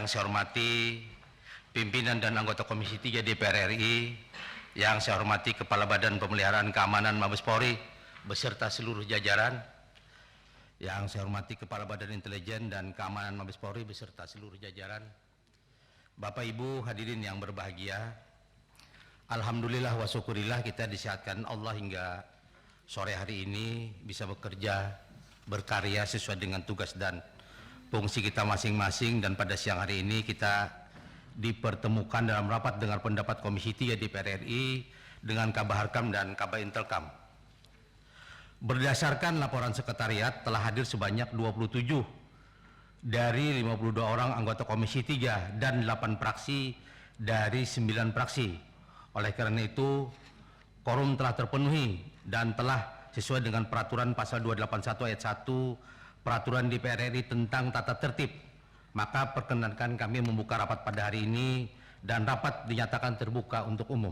Yang saya hormati pimpinan dan anggota Komisi 3 DPR RI, yang saya hormati Kepala Badan Pemeliharaan Keamanan Mabes Polri beserta seluruh jajaran, yang saya hormati Kepala Badan Intelijen dan Keamanan Mabes Polri beserta seluruh jajaran, Bapak Ibu hadirin yang berbahagia, alhamdulillah wa syukurillah kita disehatkan Allah hingga sore hari ini bisa bekerja, berkarya sesuai dengan tugas dan fungsi kita masing-masing. Dan pada siang hari ini kita dipertemukan dalam rapat dengar pendapat Komisi 3 DPR RI dengan Kabah Harkam dan Kabah Intelkam. Berdasarkan laporan sekretariat telah hadir sebanyak 27 dari 52 orang anggota Komisi 3 dan 8 fraksi dari 9 fraksi. Oleh karena itu quorum telah terpenuhi dan telah sesuai dengan peraturan pasal 281 ayat 1 Peraturan DPR RI tentang tata tertib, maka perkenankan kami membuka rapat pada hari ini dan rapat dinyatakan terbuka untuk umum.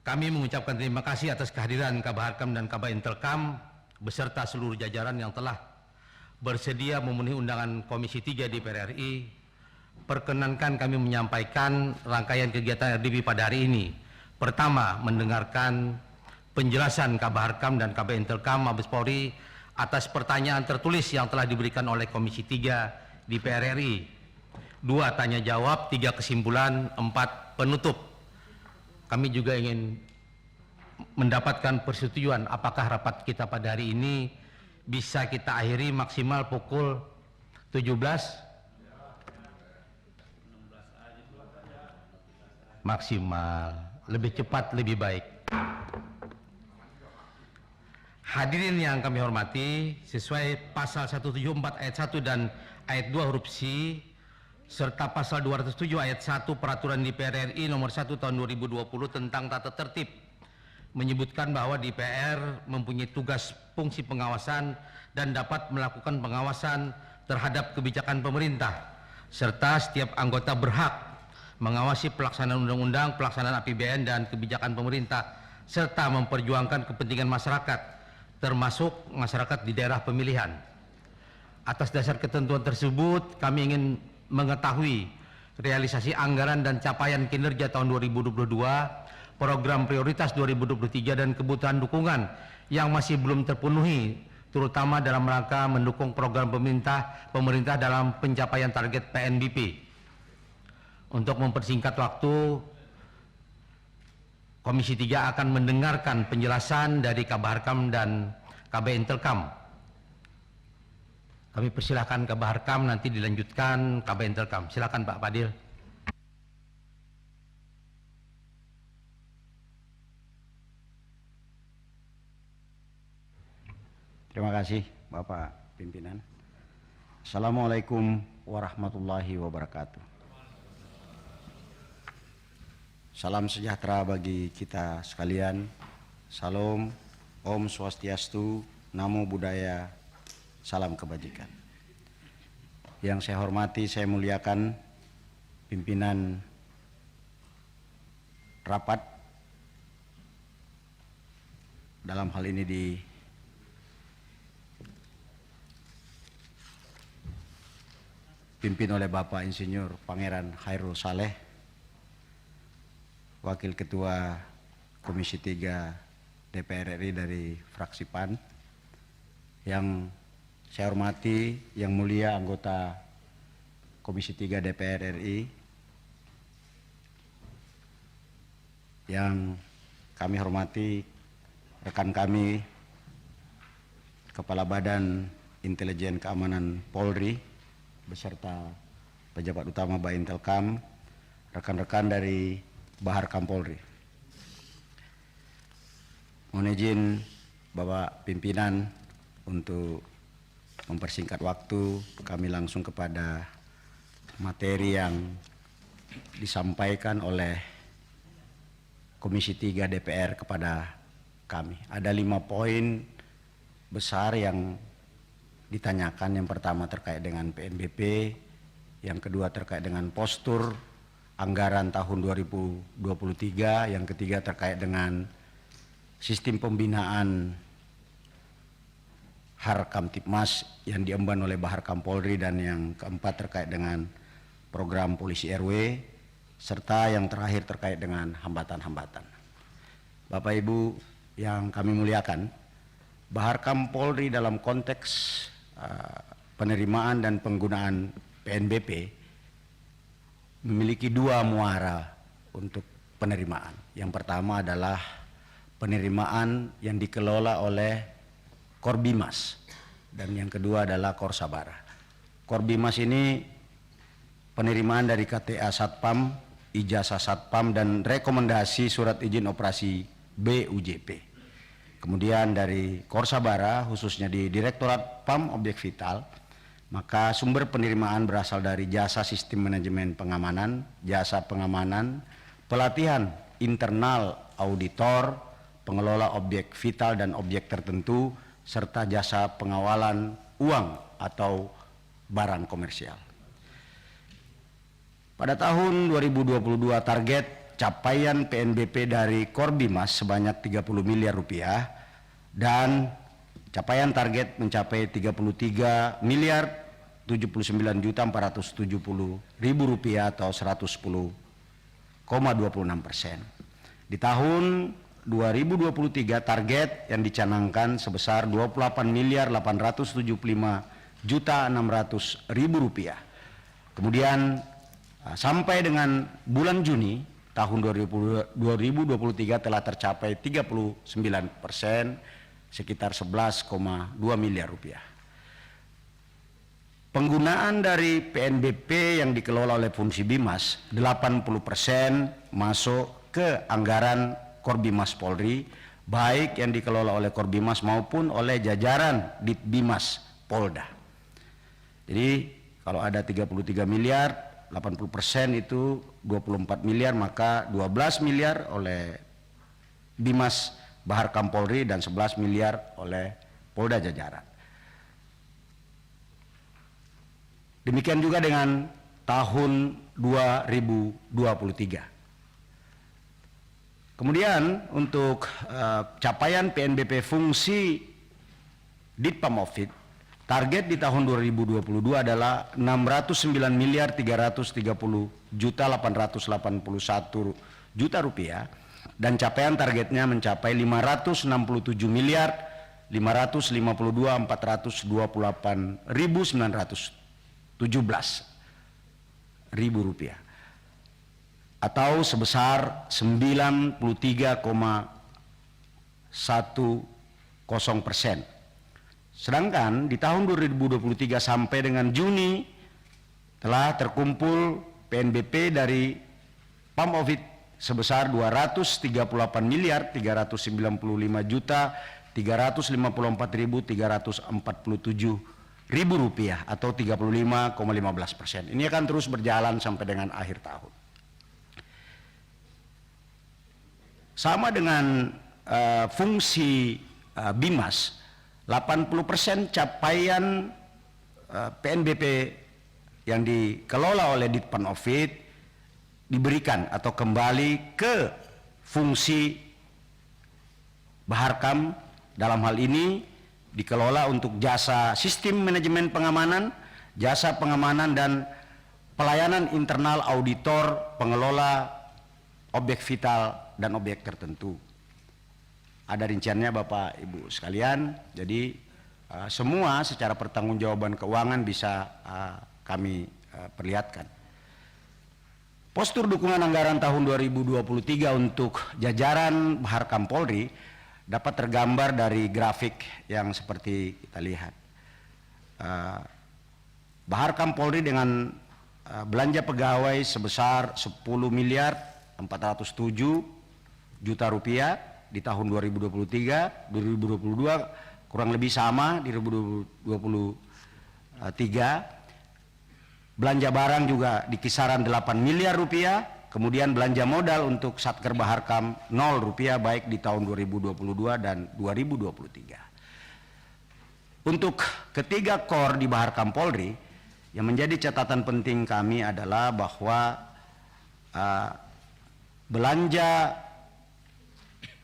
Kami mengucapkan terima kasih atas kehadiran Kabah Harkam dan Kabah Intelkam beserta seluruh jajaran yang telah bersedia memenuhi undangan Komisi 3 DPR RI. Perkenankan kami menyampaikan rangkaian kegiatan RDP pada hari ini. Pertama, mendengarkan penjelasan Kabah Harkam dan Kabah Intelkam Mabes Polri atas pertanyaan tertulis yang telah diberikan oleh Komisi 3 DPR RI. 2, tanya jawab. 3, kesimpulan. 4, penutup. Kami juga ingin mendapatkan persetujuan apakah rapat kita pada hari ini bisa kita akhiri maksimal pukul 17. Maksimal, lebih cepat lebih baik. Hadirin yang kami hormati, sesuai pasal 174 ayat 1 dan ayat 2 huruf C serta pasal 207 ayat 1 Peraturan DPR RI nomor 1 tahun 2020 tentang tata tertib menyebutkan bahwa DPR mempunyai tugas fungsi pengawasan dan dapat melakukan pengawasan terhadap kebijakan pemerintah, serta setiap anggota berhak mengawasi pelaksanaan undang-undang, pelaksanaan APBN dan kebijakan pemerintah, serta memperjuangkan kepentingan masyarakat, termasuk masyarakat di daerah pemilihan. Atas dasar ketentuan tersebut, kami ingin mengetahui realisasi anggaran dan capaian kinerja tahun 2022, program prioritas 2023 dan kebutuhan dukungan yang masih belum terpenuhi, terutama dalam rangka mendukung program pemerintah dalam pencapaian target PNBP. Untuk mempersingkat waktu, Komisi 3 akan mendengarkan penjelasan dari Kabah Harkam dan Kabah Intelkam. Kami persilahkan Kabah Harkam, nanti dilanjutkan Kabah Intelkam. Silakan Pak Fadil. Terima kasih Bapak Pimpinan. Assalamualaikum warahmatullahi wabarakatuh. Salam sejahtera bagi kita sekalian. Salam, Om Swastiastu, Namo Buddhaya, salam kebajikan. Yang saya hormati, saya muliakan pimpinan rapat, dalam hal ini dipimpin oleh Bapak Insinyur Pangeran Khairul Saleh, Wakil Ketua Komisi 3 DPR RI dari fraksi PAN. Yang saya hormati, yang mulia anggota Komisi 3 DPR RI, yang kami hormati rekan kami Kepala Badan Intelijen Keamanan Polri beserta pejabat utama Baintelkam, rekan-rekan dari Bahar Kampolri. Mohon izin Bapak Pimpinan untuk mempersingkat waktu, kami langsung kepada materi yang disampaikan oleh Komisi 3 DPR kepada kami. Ada 5 poin besar yang ditanyakan. Yang pertama terkait dengan PNBP, yang kedua terkait dengan postur anggaran tahun 2023, yang ketiga terkait dengan sistem pembinaan Harkamtibmas yang diemban oleh Baharkam Polri, dan yang keempat terkait dengan program polisi RW, serta yang terakhir terkait dengan hambatan-hambatan. Bapak Ibu yang kami muliakan, Baharkam Polri dalam konteks penerimaan dan penggunaan PNBP memiliki dua muara untuk penerimaan. Yang pertama adalah penerimaan yang dikelola oleh Korbimas, dan yang kedua adalah Korsabara. Korbimas ini penerimaan dari KTA Satpam, ijazah Satpam, dan rekomendasi surat izin operasi BUJP. Kemudian dari Korsabara, khususnya di Direktorat PAM Objek Vital, maka sumber penerimaan berasal dari jasa sistem manajemen pengamanan, jasa pengamanan, pelatihan internal auditor, pengelola objek vital dan objek tertentu, serta jasa pengawalan uang atau barang komersial. Pada tahun 2022 target capaian PNBP dari Korbimas sebanyak 30 miliar rupiah, dan capaian target mencapai 33 miliar 79.470.000 rupiah atau 110,26%. Di tahun 2023 target yang dicanangkan sebesar 28 miliar 875.600.000 rupiah. Kemudian sampai dengan bulan Juni tahun 2023 telah tercapai 39%, sekitar 11,2 miliar rupiah. Penggunaan dari PNBP yang dikelola oleh fungsi Bimas 80% masuk ke anggaran Korbimas Polri, baik yang dikelola oleh Korbimas maupun oleh jajaran Ditbimas Polda. Jadi kalau ada 33 miliar, 80% itu 24 miliar, maka 12 miliar oleh Bimas Baharkam Polri dan 11 miliar oleh Polda jajaran. Demikian juga dengan tahun 2023. Kemudian untuk capaian PNBP fungsi Ditpamofit, target di tahun 2022 adalah 609 miliar 330.881.000 rupiah, dan capaian targetnya mencapai 567 miliar 552.428.917 rupiah, atau sebesar 93,10%. Sedangkan di tahun 2023 sampai dengan Juni telah terkumpul PNBP dari Pamofit sebesar 238 miliar 354.347 rupiah atau 35,15%. Ini akan terus berjalan sampai dengan akhir tahun. Sama dengan fungsi Bimas, 80% capaian PNBP yang dikelola oleh Ditpamofit diberikan atau kembali ke fungsi Baharkam, dalam hal ini dikelola untuk jasa sistem manajemen pengamanan, jasa pengamanan dan pelayanan internal auditor, pengelola objek vital dan objek tertentu. Ada rinciannya Bapak Ibu sekalian, jadi semua secara pertanggungjawaban keuangan bisa kami perlihatkan. Postur dukungan anggaran tahun 2023 untuk jajaran Baharkam Polri dapat tergambar dari grafik yang seperti kita lihat. Baharkam Polri dengan belanja pegawai sebesar 10 miliar 407 juta rupiah di tahun 2023, 2022 kurang lebih sama di 2023. Belanja barang juga di kisaran 8 miliar rupiah, kemudian belanja modal untuk Satker Baharkam 0 rupiah baik di tahun 2022 dan 2023. Untuk ketiga core di Baharkam Polri, yang menjadi catatan penting kami adalah bahwa belanja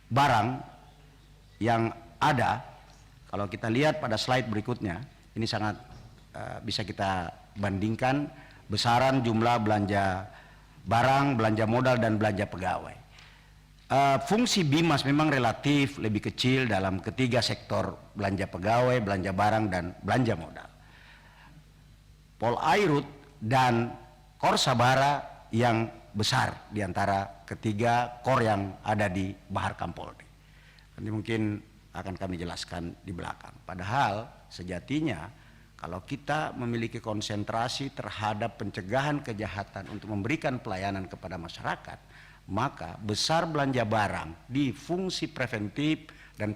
barang yang ada, Kalau kita lihat pada slide berikutnya, ini sangat bisa kita bandingkan besaran jumlah belanja barang, belanja modal, dan belanja pegawai. Fungsi BIMAS memang relatif lebih kecil dalam ketiga sektor belanja pegawai, belanja barang, dan belanja modal. Polairut dan Kor Sabara yang besar di antara ketiga kor yang ada di Baharkam Polri. Nanti mungkin akan kami jelaskan di belakang. Padahal sejatinya kalau kita memiliki konsentrasi terhadap pencegahan kejahatan untuk memberikan pelayanan kepada masyarakat, maka besar belanja barang di fungsi preventif dan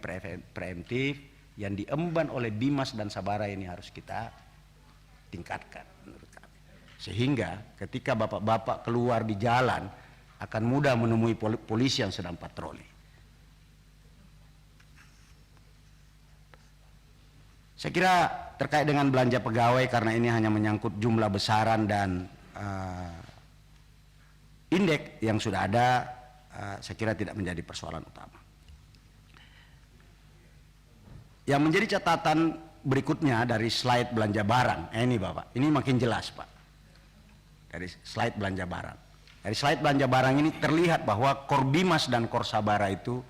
preemptif yang diemban oleh BIMAS dan Sabara ini harus kita tingkatkan menurut kami. Sehingga ketika bapak-bapak keluar di jalan akan mudah menemui polisi yang sedang patroli. Saya kira terkait dengan belanja pegawai, karena ini hanya menyangkut jumlah besaran dan indeks yang sudah ada, saya kira tidak menjadi persoalan utama. Yang menjadi catatan berikutnya dari slide belanja barang, ini Bapak, ini makin jelas Pak. Dari slide belanja barang. Dari slide belanja barang ini terlihat bahwa Kor BIMAS dan Kor Sabara itu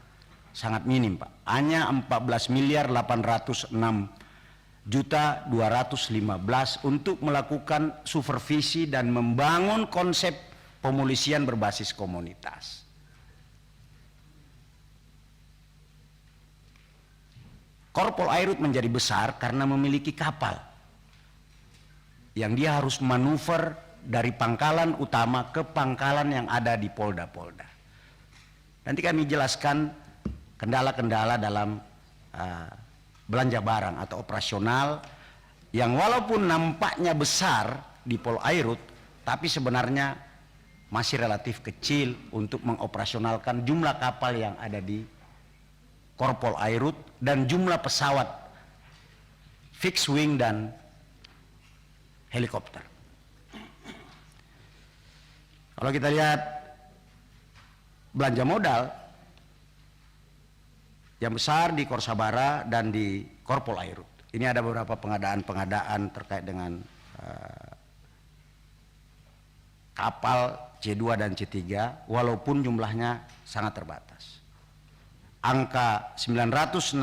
sangat minim Pak. Hanya 14.806.215 untuk melakukan supervisi dan membangun konsep pemolisian berbasis komunitas. Kor Polairut menjadi besar karena memiliki kapal yang dia harus manuver dari pangkalan utama ke pangkalan yang ada di polda-polda. Nanti kami jelaskan kendala-kendala dalam belanja barang atau operasional yang walaupun nampaknya besar di Polairut, tapi sebenarnya masih relatif kecil untuk mengoperasionalkan jumlah kapal yang ada di Kor Polairut dan jumlah pesawat fixed wing dan helikopter. Kalau kita lihat belanja modal yang besar di Kor Sabara dan di Kor Polairut. Ini ada beberapa pengadaan terkait dengan kapal C2 dan C3 walaupun jumlahnya sangat terbatas. Angka 969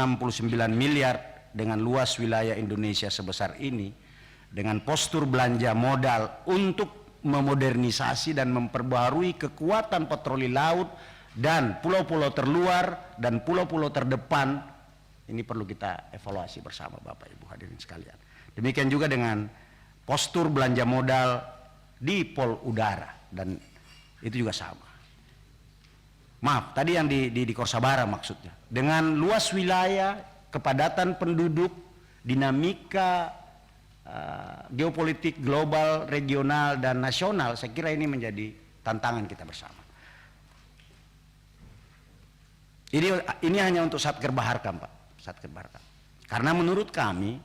miliar dengan luas wilayah Indonesia sebesar ini, dengan postur belanja modal untuk memodernisasi dan memperbaharui kekuatan patroli laut dan pulau-pulau terluar dan pulau-pulau terdepan, ini perlu kita evaluasi bersama Bapak Ibu hadirin sekalian. Demikian juga dengan postur belanja modal di pol udara, dan itu juga sama. Maaf, tadi yang di Kor Sabara maksudnya. Dengan luas wilayah, kepadatan penduduk, dinamika geopolitik global, regional, dan nasional, saya kira ini menjadi tantangan kita bersama. Ini hanya untuk Satker Baharkam, Pak. Satker Baharkam. Karena menurut kami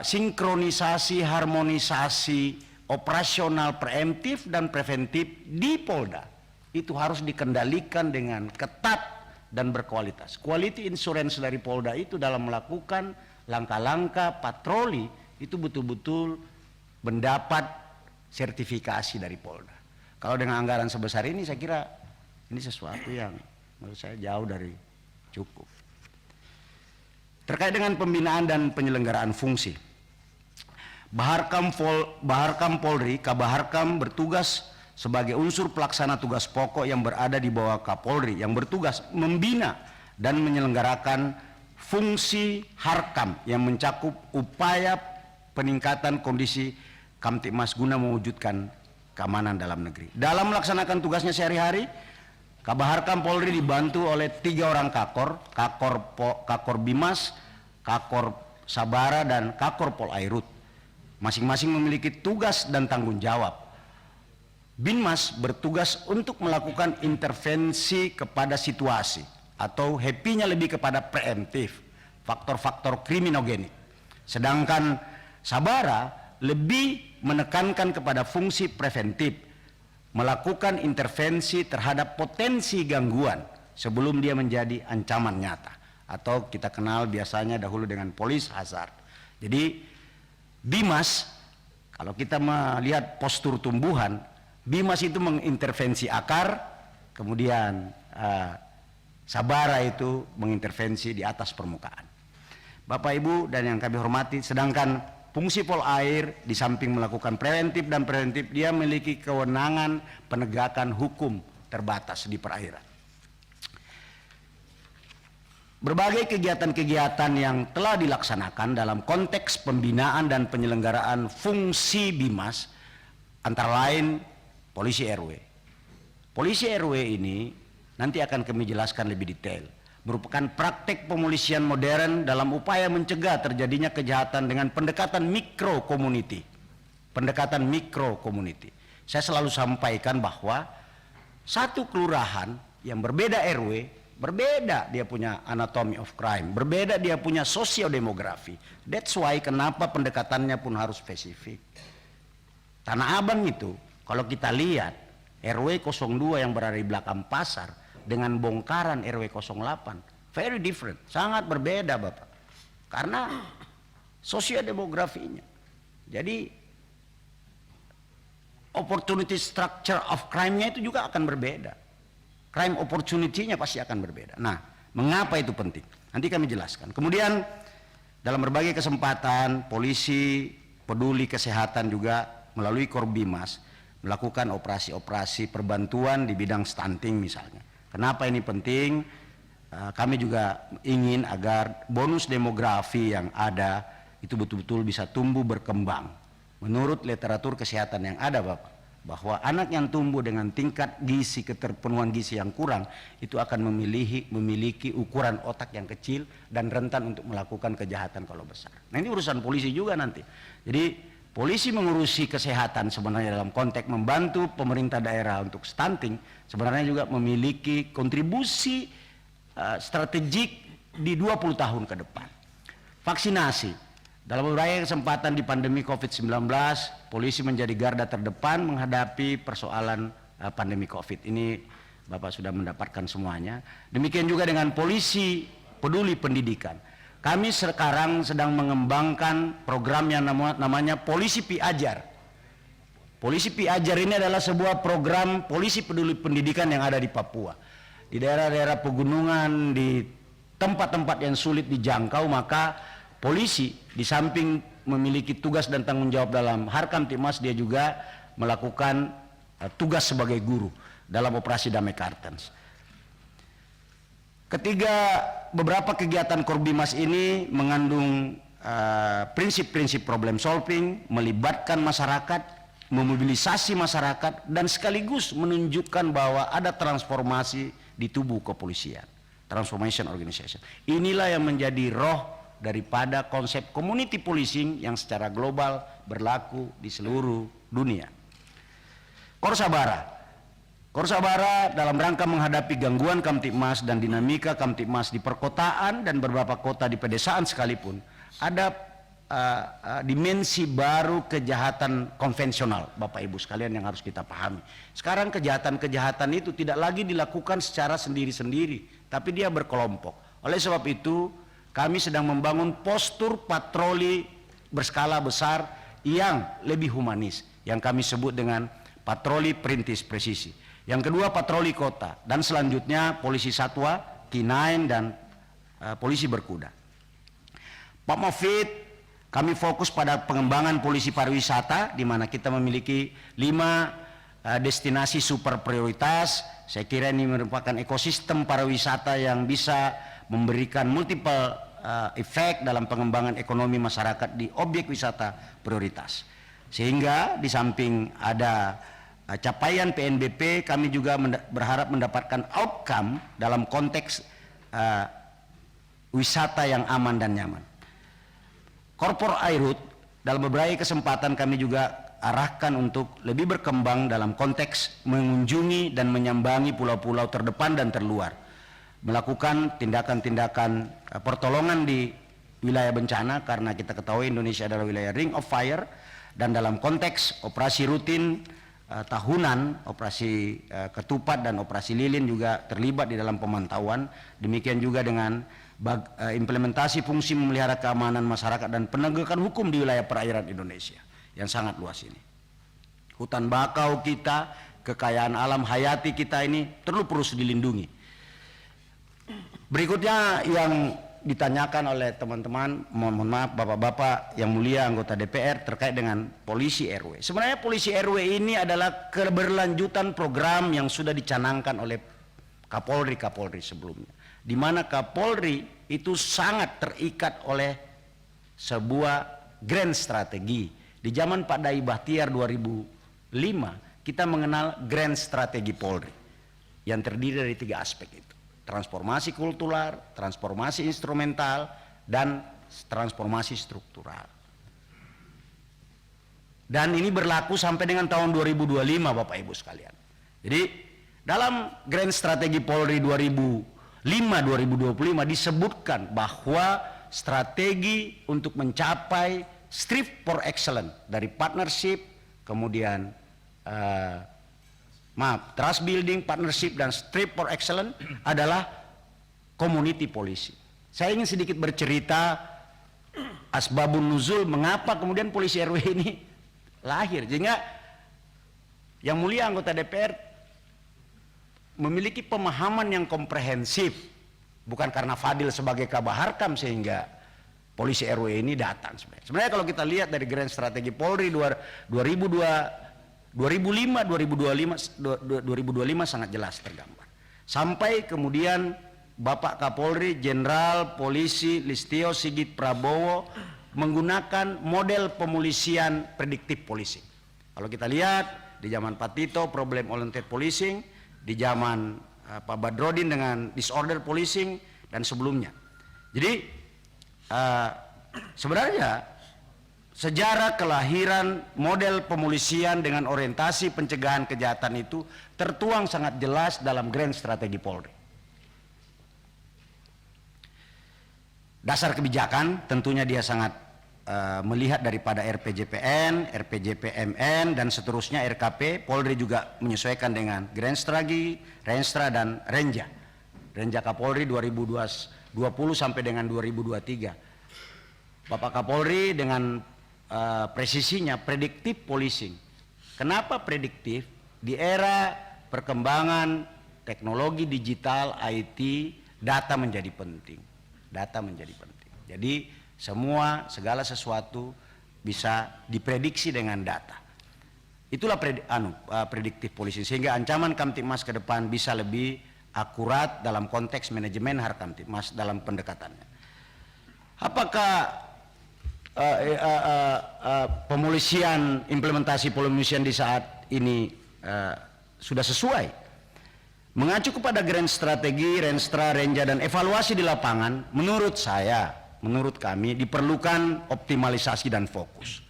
sinkronisasi, harmonisasi operasional preemptif dan preventif di Polda itu harus dikendalikan dengan ketat dan berkualitas. Quality insurance dari Polda itu dalam melakukan langkah-langkah patroli itu betul-betul mendapat sertifikasi dari Polda. Kalau dengan anggaran sebesar ini, saya kira ini sesuatu yang menurut saya jauh dari cukup. Terkait dengan pembinaan dan penyelenggaraan fungsi, Baharkam Polri, Kabaharkam bertugas sebagai unsur pelaksana tugas pokok yang berada di bawah Kapolri yang bertugas membina dan menyelenggarakan fungsi Harkam yang mencakup upaya peningkatan kondisi Kamtibmas guna mewujudkan keamanan dalam negeri. Dalam melaksanakan tugasnya sehari-hari, Kabaharkam Polri dibantu oleh 3 orang Kakor BIMAS, Kakor Sabara, dan Kakor Polairut. Masing-masing memiliki tugas dan tanggung jawab. BIMAS bertugas untuk melakukan intervensi kepada situasi atau happy-nya lebih kepada preemptif, faktor-faktor kriminogenik. Sedangkan Sabara lebih menekankan kepada fungsi preventif, melakukan intervensi terhadap potensi gangguan sebelum dia menjadi ancaman nyata. atau kita kenal biasanya dahulu dengan police hazard. Jadi Bimas, kalau kita melihat postur tumbuhan, Bimas itu mengintervensi akar, kemudian Sabara itu mengintervensi di atas permukaan. Bapak Ibu dan yang kami hormati, sedangkan fungsi Polair di samping melakukan preventif dan preventif, dia memiliki kewenangan penegakan hukum terbatas di perairan. Berbagai kegiatan-kegiatan yang telah dilaksanakan dalam konteks pembinaan dan penyelenggaraan fungsi Bimas, antara lain polisi RW. Polisi RW ini nanti akan kami jelaskan lebih detail, merupakan praktek pemolisian modern dalam upaya mencegah terjadinya kejahatan dengan pendekatan mikro community. Pendekatan mikro community. Saya selalu sampaikan bahwa satu kelurahan yang berbeda RW, berbeda dia punya anatomy of crime, berbeda dia punya sosiodemografi. That's why kenapa pendekatannya pun harus spesifik. Tanah Abang itu, kalau kita lihat RW 02 yang berada di belakang pasar dengan bongkaran RW 08, very different, sangat berbeda Bapak, karena sosiodemografinya. Jadi opportunity structure of crime-nya itu juga akan berbeda, crime opportunity-nya pasti akan berbeda. Nah, mengapa itu penting? Nanti kami jelaskan. Kemudian dalam berbagai kesempatan polisi peduli kesehatan juga melalui Korbimas melakukan operasi-operasi perbantuan di bidang stunting misalnya. Kenapa ini penting? Kami juga ingin agar bonus demografi yang ada itu betul-betul bisa tumbuh berkembang. Menurut literatur kesehatan yang ada Bapak, bahwa anak yang tumbuh dengan tingkat gizi, keterpenuhan gizi yang kurang, itu akan memiliki ukuran otak yang kecil dan rentan untuk melakukan kejahatan kalau besar. Nah, ini urusan polisi juga nanti. Jadi polisi mengurusi kesehatan sebenarnya dalam konteks membantu pemerintah daerah untuk stunting, sebenarnya juga memiliki kontribusi strategik di 20 tahun ke depan. Vaksinasi. Dalam berbagai kesempatan di pandemi COVID-19, polisi menjadi garda terdepan menghadapi persoalan pandemi COVID. Ini Bapak sudah mendapatkan semuanya. Demikian juga dengan polisi peduli pendidikan. Kami sekarang sedang mengembangkan program yang namanya Polisi Piajar. Polisi Piajar ini adalah sebuah program polisi peduli pendidikan yang ada di Papua. Di daerah-daerah pegunungan, di tempat-tempat yang sulit dijangkau, maka polisi di samping memiliki tugas dan tanggung jawab dalam Harkamtibmas, dia juga melakukan tugas sebagai guru dalam operasi Damai Kartens. Ketiga, beberapa kegiatan Korbimas ini mengandung prinsip-prinsip problem solving, melibatkan masyarakat, memobilisasi masyarakat, dan sekaligus menunjukkan bahwa ada transformasi di tubuh kepolisian, transformation organization. Inilah yang menjadi roh daripada konsep community policing yang secara global berlaku di seluruh dunia. Korsabara. Korsabara dalam rangka menghadapi gangguan Kamtibmas dan dinamika Kamtibmas di perkotaan dan beberapa kota di pedesaan sekalipun, ada dimensi baru kejahatan konvensional, Bapak Ibu sekalian, yang harus kita pahami. Sekarang kejahatan-kejahatan itu tidak lagi dilakukan secara sendiri-sendiri, tapi dia berkelompok. Oleh sebab itu, kami sedang membangun postur patroli berskala besar yang lebih humanis, yang kami sebut dengan patroli perintis presisi. Yang kedua, patroli kota, dan selanjutnya polisi satwa, K9, dan polisi berkuda. Pak Mofid, kami fokus pada pengembangan polisi pariwisata, di mana kita memiliki 5 destinasi super prioritas. Saya kira ini merupakan ekosistem pariwisata yang bisa memberikan multiple efek dalam pengembangan ekonomi masyarakat di objek wisata prioritas. Sehingga di samping ada capaian PNBP, kami juga berharap mendapatkan outcome dalam konteks wisata yang aman dan nyaman. Korpor Airut, dalam berbagai kesempatan kami juga arahkan untuk lebih berkembang dalam konteks mengunjungi dan menyambangi pulau-pulau terdepan dan terluar, melakukan tindakan-tindakan pertolongan di wilayah bencana, karena kita ketahui Indonesia adalah wilayah Ring of Fire, dan dalam konteks operasi rutin tahunan, operasi Ketupat dan operasi Lilin juga terlibat di dalam pemantauan. Demikian juga dengan implementasi fungsi memelihara keamanan masyarakat dan penegakan hukum di wilayah perairan Indonesia yang sangat luas ini. Hutan bakau kita, kekayaan alam hayati kita ini terus dilindungi. Berikutnya yang ditanyakan oleh teman-teman, mohon maaf bapak-bapak yang mulia anggota DPR terkait dengan polisi RW. Sebenarnya polisi RW ini adalah keberlanjutan program yang sudah dicanangkan oleh Kapolri sebelumnya, di mana Kapolri itu sangat terikat oleh sebuah grand strategi. Di zaman Pak Dai Bahtiar 2005 kita mengenal grand strategi Polri yang terdiri dari 3 aspek itu: transformasi kultural, transformasi instrumental, dan transformasi struktural. Dan ini berlaku sampai dengan tahun 2025 Bapak Ibu sekalian. Jadi dalam Grand Strategi Polri 2005-2025 disebutkan bahwa strategi untuk mencapai strive for excellence dari partnership, kemudian trust building, partnership, dan strive for excellence adalah community policing. Saya ingin sedikit bercerita asbabun nuzul mengapa kemudian polisi RW ini lahir. Sehingga yang mulia anggota DPR memiliki pemahaman yang komprehensif, bukan karena Fadil sebagai Kabaharkam sehingga polisi RW ini datang. Sebenarnya kalau kita lihat dari Grand Strategi Polri 2005-2025 sangat jelas tergambar. Sampai kemudian Bapak Kapolri Jenderal Polisi Listio Sigit Prabowo menggunakan model pemolisian predictive policing. Kalau kita lihat di zaman Pak Tito problem oriented policing, di zaman Pak Badrodin dengan disorder policing, dan sebelumnya. Jadi sebenarnya sejarah kelahiran model pemolisian dengan orientasi pencegahan kejahatan itu tertuang sangat jelas dalam Grand Strategi Polri. Dasar kebijakan tentunya dia sangat melihat daripada RPJPN, RPJPMN, dan seterusnya RKP. Polri juga menyesuaikan dengan Grand Strategi, Renstra, dan Renja. Renja Kapolri 2020 sampai dengan 2023. Bapak Kapolri dengan presisinya predictive policing. Kenapa prediktif? Di era perkembangan teknologi digital, IT, data menjadi penting. Data menjadi penting. Jadi segala sesuatu bisa diprediksi dengan data. Itulah predictive policing, sehingga ancaman Kamtibmas ke depan bisa lebih akurat dalam konteks manajemen Harkamtibmas dalam pendekatannya. Apakah pemolisian, implementasi pemolisian di saat ini sudah sesuai? Mengacu kepada Grand Strategi, Renstra, Renja, dan evaluasi di lapangan, menurut kami diperlukan optimalisasi dan fokus.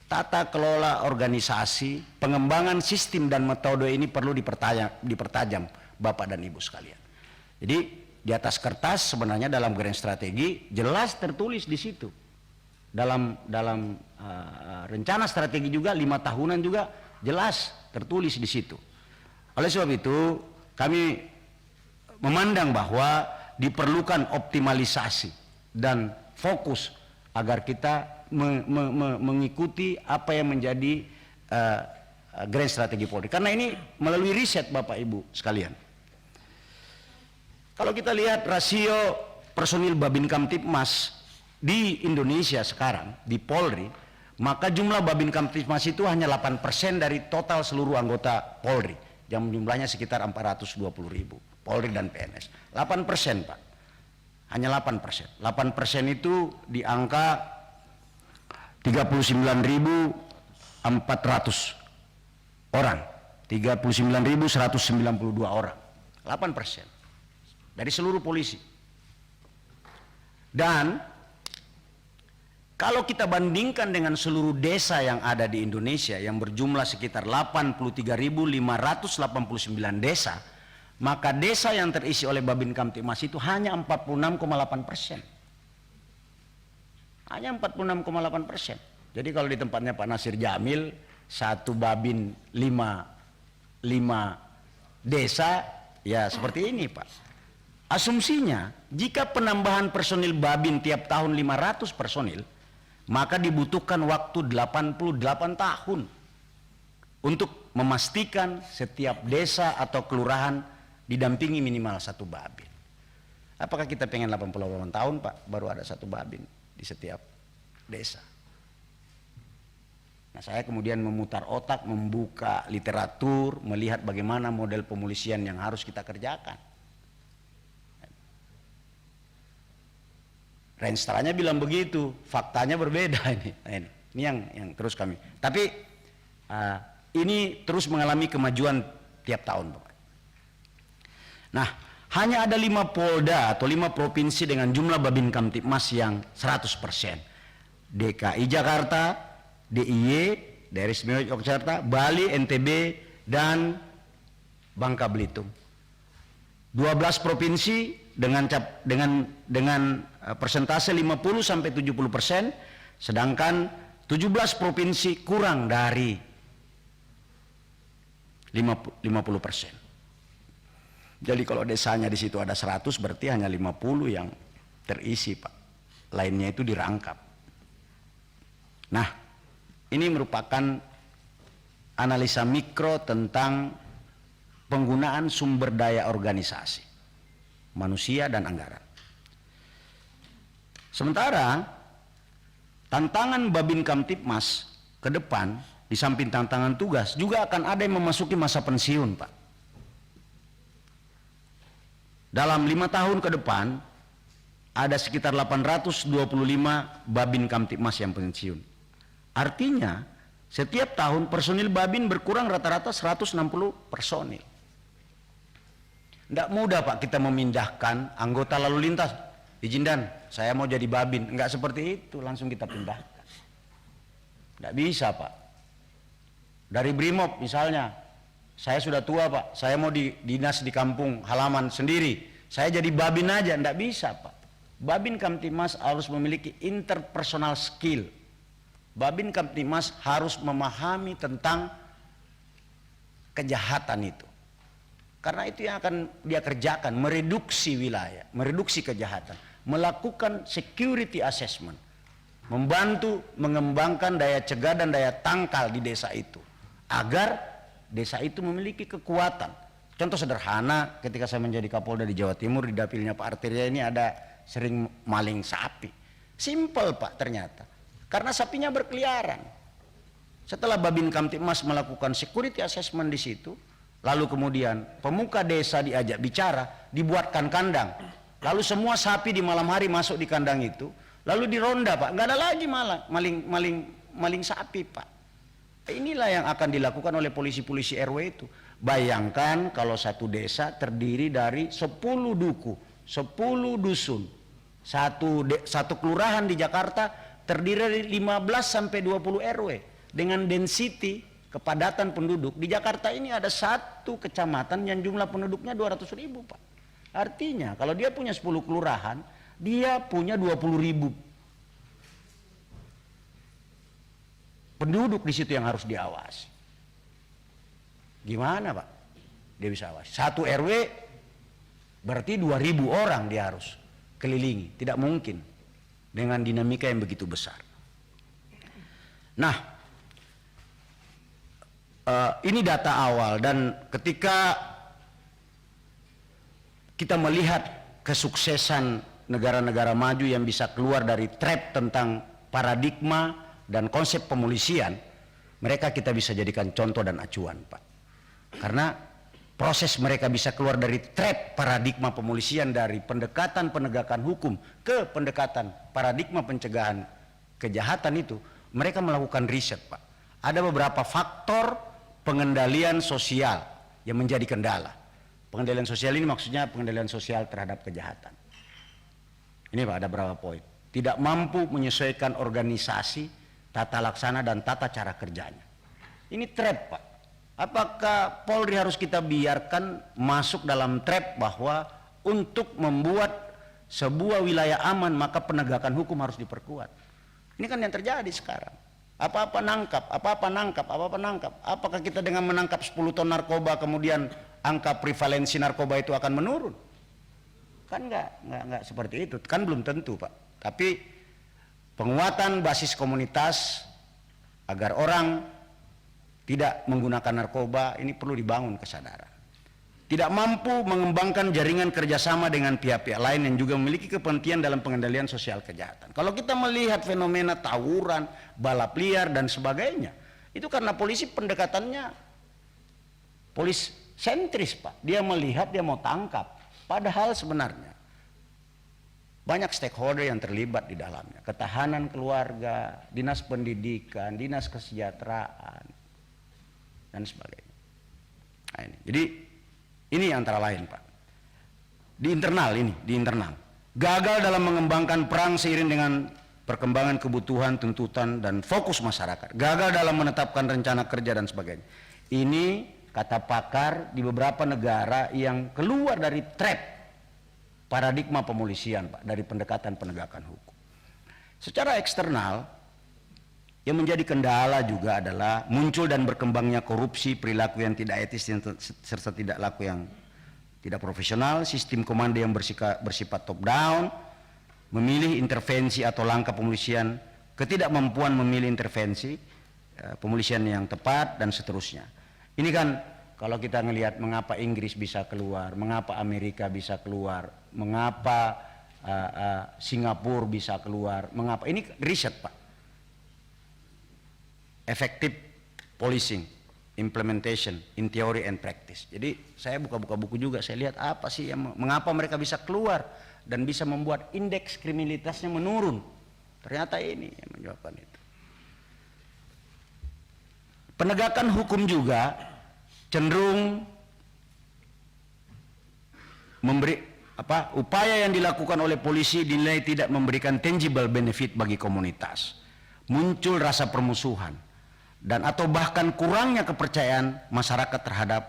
Tata kelola organisasi, pengembangan sistem dan metode ini perlu dipertajam Bapak dan Ibu sekalian. Jadi di atas kertas sebenarnya dalam Grand Strategi jelas tertulis di situ. Dalam rencana strategi juga 5 tahunan juga jelas tertulis di situ. Oleh sebab itu kami memandang bahwa diperlukan optimalisasi dan fokus agar kita mengikuti apa yang menjadi Grand Strategi Polri. Karena ini melalui riset Bapak Ibu sekalian. Kalau kita lihat rasio personil Babin Kamtibmas di Indonesia sekarang di Polri, maka jumlah Babin Kamtibmas itu hanya 8% dari total seluruh anggota Polri, yang jumlahnya sekitar 420.000 Polri dan PNS. 8% Pak, hanya 8%. 8% itu di angka 39.400 orang, 39.192 orang, 8% dari seluruh polisi. Dan kalau kita bandingkan dengan seluruh desa yang ada di Indonesia yang berjumlah sekitar 83.589 desa, maka desa yang terisi oleh Babin Kamtibmas itu hanya 46,8%. Hanya 46,8%. Jadi kalau di tempatnya Pak Nasir Jamil, satu Babin 5 desa, ya seperti ini Pak. Asumsinya, jika penambahan personil Babin tiap tahun 500 personil, maka dibutuhkan waktu 88 tahun untuk memastikan setiap desa atau kelurahan didampingi minimal satu Babin. Apakah kita pengen 88 tahun, Pak, baru ada satu Babin di setiap desa? Nah, saya kemudian memutar otak, membuka literatur, melihat bagaimana model pemolisian yang harus kita kerjakan. Renstranya bilang begitu, faktanya berbeda ini. Nah, ini yang terus kami. Tapi ini terus mengalami kemajuan tiap tahun, Pak. Nah, hanya ada 5 Polda atau 5 provinsi dengan jumlah Babin Kamtipmas yang 100%. DKI Jakarta, DIY, Daerah Istimewa Yogyakarta, Bali, NTB, dan Bangka Belitung. 12 provinsi dengan persentase 50-70%, sedangkan 17 provinsi kurang dari 50%. Jadi kalau desanya di situ ada 100, berarti hanya 50 yang terisi, Pak. Lainnya itu dirangkap. Nah, ini merupakan analisa mikro tentang penggunaan sumber daya organisasi, manusia dan anggaran. Sementara tantangan Babin Kamtipmas ke depan, di samping tantangan tugas, juga akan ada yang memasuki masa pensiun, Pak. Dalam 5 tahun ke depan, ada sekitar 825 Babin Kamtipmas yang pensiun. Artinya, setiap tahun personil Babin berkurang rata-rata 160 personil. Tidak mudah, Pak, kita memindahkan anggota lalu lintas. Izin Dan, saya mau jadi Babin. Enggak seperti itu, langsung kita pindahkan. Tidak bisa, Pak. Dari Brimob misalnya, saya sudah tua, Pak, saya mau dinas di kampung halaman sendiri, saya jadi Babin aja, tidak bisa, Pak. Babin Kamtipmas harus memiliki interpersonal skill. Babin Kamtipmas harus memahami tentang kejahatan itu. Karena itu yang akan dia kerjakan, mereduksi wilayah, mereduksi kejahatan, melakukan security assessment, membantu mengembangkan daya cegah dan daya tangkal di desa itu, agar desa itu memiliki kekuatan. Contoh sederhana, ketika saya menjadi Kapolda di Jawa Timur, di dapilnya Pak Arteria ini ada sering maling sapi. Simple, Pak, ternyata. Karena sapinya berkeliaran. Setelah Babin Kamtipmas melakukan security assessment di situ, lalu kemudian pemuka desa diajak bicara, dibuatkan kandang. Lalu semua sapi di malam hari masuk di kandang itu, lalu dironda, Pak. Nggak ada lagi maling sapi, Pak. Inilah yang akan dilakukan oleh polisi-polisi RW itu. Bayangkan kalau satu desa terdiri dari 10 duku, 10 dusun. Satu kelurahan di Jakarta terdiri dari 15 sampai 20 RW. Dengan density kepadatan penduduk, di Jakarta ini ada satu kecamatan yang jumlah penduduknya 200.000, Pak. Artinya kalau dia punya 10 kelurahan, dia punya 20.000 penduduk di situ yang harus diawasi. Gimana, Pak? Dia bisa awasi. Satu RW berarti 2.000 orang dia harus kelilingi. Tidak mungkin dengan dinamika yang begitu besar. Nah, ini data awal, dan ketika kita melihat kesuksesan negara-negara maju yang bisa keluar dari trap tentang paradigma dan konsep pemolisian, mereka kita bisa jadikan contoh dan acuan, Pak. Karena proses mereka bisa keluar dari trap paradigma pemolisian, dari pendekatan penegakan hukum ke pendekatan paradigma pencegahan kejahatan itu, mereka melakukan riset, Pak. Ada beberapa faktor pengendalian sosial yang menjadi kendala. Pengendalian sosial ini maksudnya pengendalian sosial terhadap kejahatan. Ini, Pak, ada beberapa poin. Tidak mampu menyesuaikan organisasi, tata laksana dan tata cara kerjanya. Ini trap, Pak. Apakah Polri harus kita biarkan masuk dalam trap bahwa untuk membuat sebuah wilayah aman maka penegakan hukum harus diperkuat? Ini kan yang terjadi sekarang. Apa-apa nangkap, apa-apa nangkap, apa-apa nangkap. Apakah kita dengan menangkap 10 ton narkoba kemudian angka prevalensi narkoba itu akan menurun? Kan nggak seperti itu, kan belum tentu Pak. Tapi penguatan basis komunitas agar orang tidak menggunakan narkoba ini perlu dibangun kesadaran. Tidak mampu mengembangkan jaringan kerjasama dengan pihak-pihak lain yang juga memiliki kepentingan dalam pengendalian sosial kejahatan. Kalau kita melihat fenomena tawuran, balap liar dan sebagainya, itu karena polisi pendekatannya polis sentris Pak. Dia melihat, dia mau tangkap. Padahal sebenarnya banyak stakeholder yang terlibat di dalamnya. Ketahanan keluarga, dinas pendidikan, dinas kesejahteraan, dan sebagainya. Nah, ini. Jadi ini antara lain Pak. Di internal. Gagal dalam mengembangkan perang seiring dengan perkembangan kebutuhan, tuntutan, dan fokus masyarakat. Gagal dalam menetapkan rencana kerja dan sebagainya. Ini kata pakar di beberapa negara yang keluar dari trap paradigma pemolisian Pak, dari pendekatan penegakan hukum. Secara eksternal, yang menjadi kendala juga adalah muncul dan berkembangnya korupsi, perilaku yang tidak etis serta tidak laku yang tidak profesional, sistem komando yang bersifat top down, memilih intervensi atau langkah pemolisian, ketidakmampuan memilih intervensi pemolisian yang tepat, dan seterusnya. Ini kan kalau kita ngelihat mengapa Inggris bisa keluar, mengapa Amerika bisa keluar, mengapa Singapura bisa keluar, mengapa ini riset Pak. Effective policing, implementation in theory and practice. Jadi saya buka-buka buku juga, saya lihat apa sih yang mengapa mereka bisa keluar dan bisa membuat indeks kriminalitasnya menurun. Ternyata ini yang menyebabkan itu. Penegakan hukum juga cenderung memberi upaya yang dilakukan oleh polisi dinilai tidak memberikan tangible benefit bagi komunitas. Muncul rasa permusuhan dan atau bahkan kurangnya kepercayaan masyarakat terhadap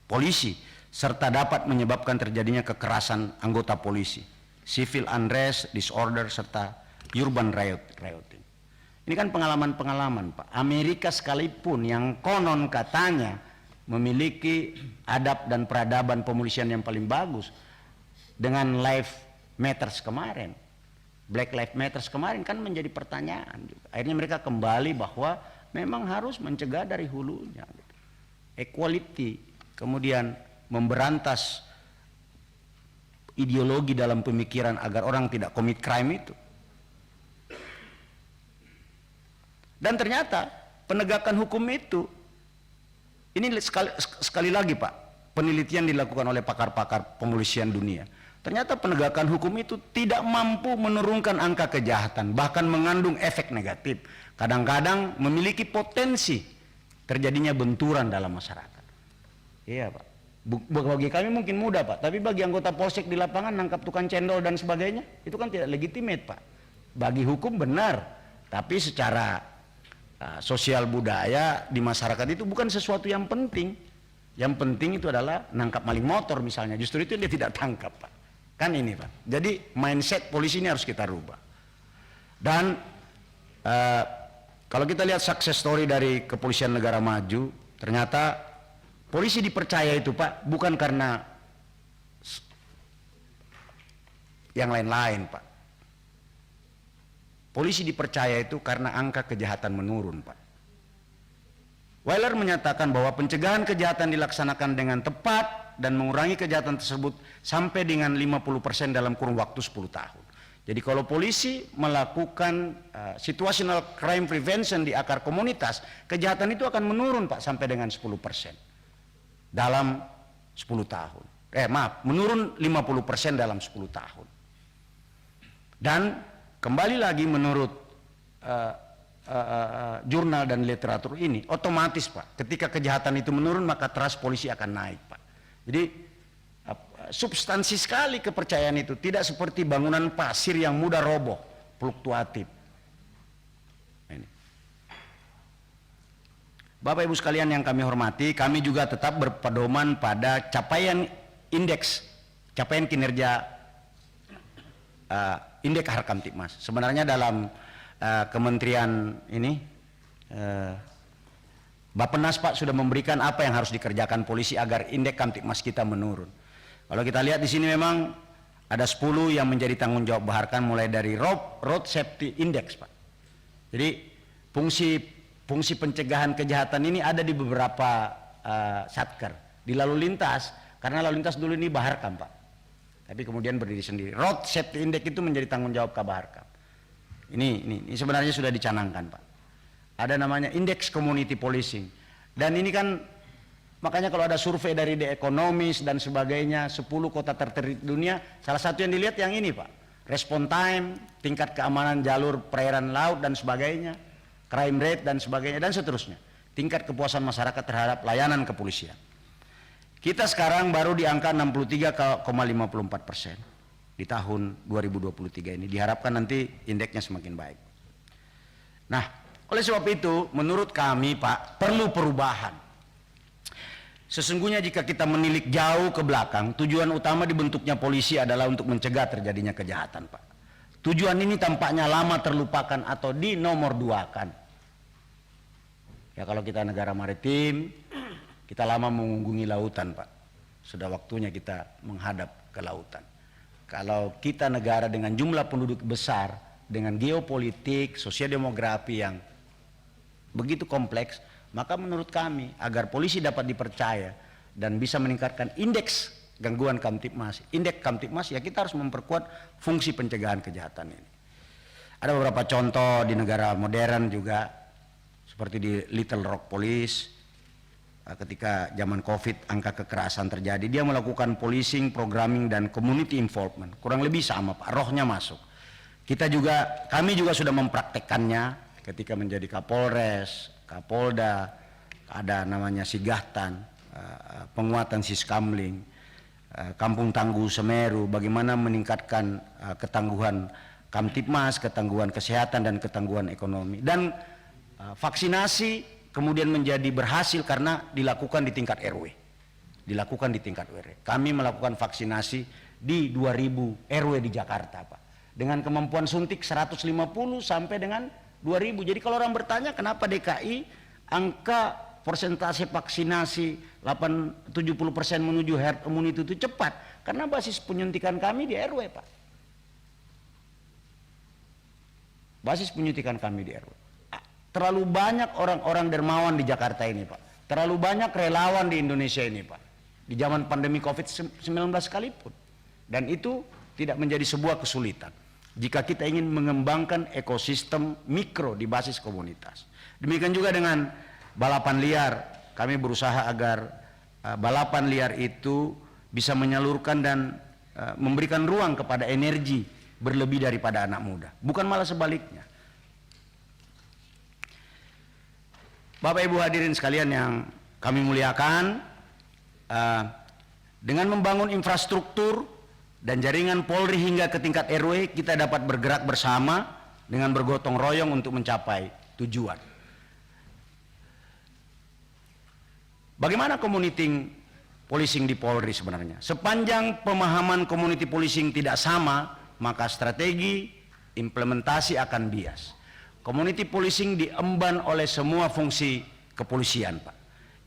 polisi serta dapat menyebabkan terjadinya kekerasan anggota polisi, civil unrest, disorder serta urban rioting. Ini kan pengalaman-pengalaman Pak. Amerika sekalipun yang konon katanya memiliki adab dan peradaban pemolisian yang paling bagus, dengan Life Matters kemarin, Black Lives Matters kemarin kan menjadi pertanyaan juga. Akhirnya mereka kembali bahwa memang harus mencegah dari hulunya, equality, kemudian memberantas ideologi dalam pemikiran agar orang tidak commit crime itu. Dan ternyata penegakan hukum itu, ini sekali lagi Pak, penelitian dilakukan oleh pakar-pakar pemolisian dunia. Ternyata penegakan hukum itu tidak mampu menurunkan angka kejahatan, bahkan mengandung efek negatif. Kadang-kadang memiliki potensi terjadinya benturan dalam masyarakat. Iya Pak. Bagi kami mungkin mudah Pak, tapi bagi anggota polsek di lapangan nangkap tukang cendol dan sebagainya, itu kan tidak legitimate Pak. Bagi hukum benar, tapi secara sosial budaya di masyarakat itu bukan sesuatu yang penting. Yang penting itu adalah nangkap maling motor misalnya, justru itu dia tidak tangkap Pak. Kan ini Pak. Jadi mindset polisi ini harus kita rubah. Dan kalau kita lihat success story dari kepolisian negara maju, ternyata polisi dipercaya itu Pak bukan karena yang lain-lain Pak. Polisi dipercaya itu karena angka kejahatan menurun Pak. Weiler menyatakan bahwa pencegahan kejahatan dilaksanakan dengan tepat dan mengurangi kejahatan tersebut sampai dengan 50% dalam kurun waktu 10 tahun. Jadi kalau polisi melakukan situational crime prevention di akar komunitas, kejahatan itu akan menurun Pak sampai dengan 10% dalam 10 tahun. Menurun 50% dalam 10 tahun. Dan kembali lagi menurut jurnal dan literatur ini, otomatis Pak, ketika kejahatan itu menurun maka trust polisi akan naik Pak. Jadi substansi sekali kepercayaan itu, tidak seperti bangunan pasir yang mudah roboh, fluktuatif. Ini. Bapak Ibu sekalian yang kami hormati, kami juga tetap berpedoman pada capaian indeks, capaian kinerja indeks Harkamtibmas. Sebenarnya dalam kementerian ini Bappenas Pak sudah memberikan apa yang harus dikerjakan polisi agar indeks Kamtibmas kita menurun. Kalau kita lihat di sini memang Ada 10 yang menjadi tanggung jawab Baharkan, mulai dari Road Safety Index, Pak. Jadi fungsi pencegahan kejahatan ini ada di beberapa satker. Di lalu lintas, karena lalu lintas dulu ini Baharkan, Pak. Tapi kemudian berdiri sendiri. Road Safety Index itu menjadi tanggung jawab Baharkan. Ini sebenarnya sudah dicanangkan, Pak. Ada namanya Indeks Community Policing. Dan ini kan makanya kalau ada survei dari The Economist dan sebagainya, 10 kota tertertib dunia, salah satu yang dilihat yang ini, Pak. Respon time, tingkat keamanan jalur perairan laut dan sebagainya, crime rate dan sebagainya, dan seterusnya. Tingkat kepuasan masyarakat terhadap layanan kepolisian. Kita sekarang baru di angka 63,54% di tahun 2023 ini. Diharapkan nanti indeksnya semakin baik. Nah, oleh sebab itu, menurut kami, Pak, perlu perubahan. Sesungguhnya jika kita menilik jauh ke belakang, tujuan utama dibentuknya polisi adalah untuk mencegah terjadinya kejahatan, Pak. Tujuan ini tampaknya lama terlupakan atau dinomorduakan. Ya, kalau kita negara maritim, kita lama mengunggungi lautan, Pak. Sudah waktunya kita menghadap ke lautan. Kalau kita negara dengan jumlah penduduk besar, dengan geopolitik, sosial demografi yang begitu kompleks, maka menurut kami agar polisi dapat dipercaya dan bisa meningkatkan indeks gangguan Kamtipmas, indeks Kamtipmas, ya kita harus memperkuat fungsi pencegahan kejahatan ini. Ada beberapa contoh di negara modern juga, seperti di Little Rock Police. Ketika zaman COVID angka kekerasan terjadi, dia melakukan policing, programming, dan community involvement. Kurang lebih sama, Pak, rohnya masuk. Kami juga sudah mempraktekkannya ketika menjadi Kapolres, Kapolda, ada namanya Sigahtan, penguatan Siskamling, Kampung Tangguh Semeru, bagaimana meningkatkan ketangguhan Kamtipmas, ketangguhan kesehatan dan ketangguhan ekonomi. Dan vaksinasi kemudian menjadi berhasil karena dilakukan di tingkat RW. Dilakukan di tingkat RW. Kami melakukan vaksinasi di 2000 RW di Jakarta, Pak. Dengan kemampuan suntik 150 sampai dengan 2000. Jadi kalau orang bertanya kenapa DKI angka persentase vaksinasi 70% menuju herd immunity itu cepat, karena basis penyuntikan kami di RW, Pak. Basis penyuntikan kami di RW. Terlalu banyak orang-orang dermawan di Jakarta ini, Pak. Terlalu banyak relawan di Indonesia ini, Pak. Di zaman pandemi COVID-19 sekalipun. Dan itu tidak menjadi sebuah kesulitan jika kita ingin mengembangkan ekosistem mikro di basis komunitas. Demikian juga dengan balapan liar. Kami berusaha agar balapan liar itu bisa menyalurkan dan memberikan ruang kepada energi berlebih daripada anak muda. Bukan malah sebaliknya. Bapak Ibu hadirin sekalian yang kami muliakan, dengan membangun infrastruktur dan jaringan Polri hingga ke tingkat RW, kita dapat bergerak bersama dengan bergotong royong untuk mencapai tujuan. Bagaimana community policing di Polri sebenarnya? Sepanjang pemahaman community policing tidak sama, maka strategi implementasi akan bias. Community policing diemban oleh semua fungsi kepolisian, Pak.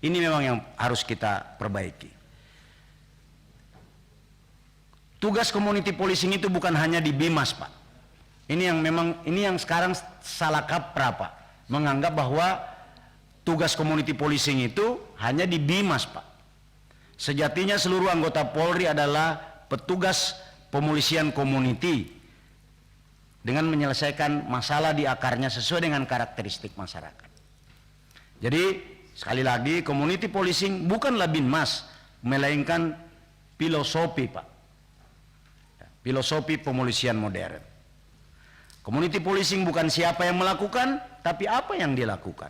Ini memang yang harus kita perbaiki. Tugas community policing itu bukan hanya di Bimas, Pak. Ini yang sekarang salah kaprah, Pak. Menganggap bahwa tugas community policing itu hanya di Bimas, Pak. Sejatinya seluruh anggota Polri adalah petugas pemolisian community, dengan menyelesaikan masalah di akarnya sesuai dengan karakteristik masyarakat. Jadi sekali lagi, community policing bukanlah Binmas, melainkan filosofi, Pak. Filosofi pemolisian modern. Community policing bukan siapa yang melakukan, tapi apa yang dilakukan.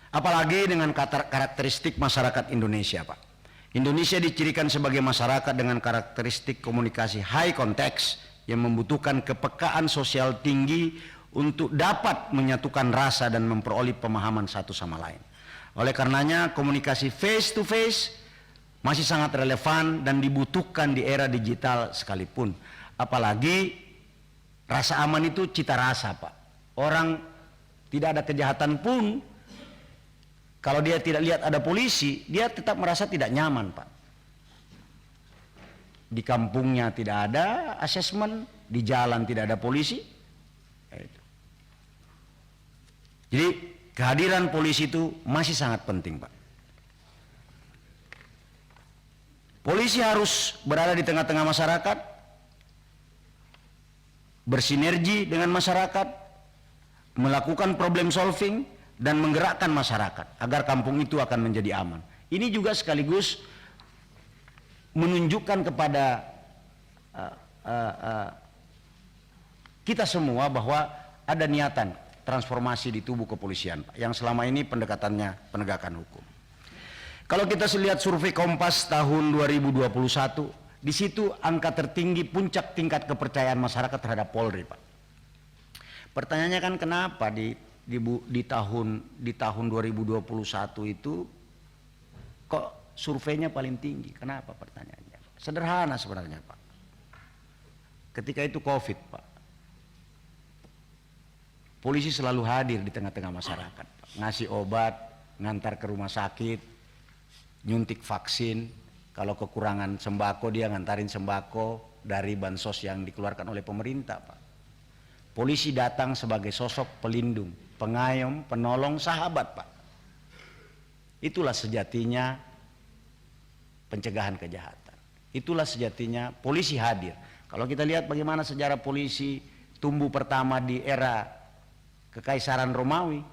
Apalagi dengan karakteristik masyarakat Indonesia, Pak. Indonesia dicirikan sebagai masyarakat dengan karakteristik komunikasi high context, yang membutuhkan kepekaan sosial tinggi untuk dapat menyatukan rasa dan memperoleh pemahaman satu sama lain. Oleh karenanya, komunikasi face to face masih sangat relevan dan dibutuhkan di era digital sekalipun. Apalagi rasa aman itu cita rasa, Pak. Orang tidak ada kejahatan pun, kalau dia tidak lihat ada polisi, dia tetap merasa tidak nyaman, Pak. di kampungnya tidak ada asesmen, di jalan tidak ada polisi. Jadi kehadiran polisi itu masih sangat penting, Pak. Polisi harus berada di tengah-tengah masyarakat, bersinergi dengan masyarakat, melakukan problem solving, dan menggerakkan masyarakat agar kampung itu akan menjadi aman. Ini juga sekaligus menunjukkan kepada kita semua bahwa ada niatan transformasi di tubuh kepolisian, Pak, yang selama ini pendekatannya penegakan hukum. Kalau kita lihat survei Kompas tahun 2021, di situ angka tertinggi puncak tingkat kepercayaan masyarakat terhadap Polri, Pak. Pertanyaannya kan kenapa di tahun 2021 itu kok surveinya paling tinggi? Kenapa pertanyaannya? Sederhana sebenarnya, Pak. Ketika itu Covid, Pak. Polisi selalu hadir di tengah-tengah masyarakat, Pak. Ngasih obat, ngantar ke rumah sakit, nyuntik vaksin. Kalau kekurangan sembako dia ngantarin sembako dari bansos yang dikeluarkan oleh pemerintah, Pak. Polisi datang sebagai sosok pelindung, pengayom, penolong, sahabat, Pak. Itulah sejatinya pencegahan kejahatan. Itulah sejatinya polisi hadir. Kalau kita lihat bagaimana sejarah polisi tumbuh pertama di era Kekaisaran Romawi,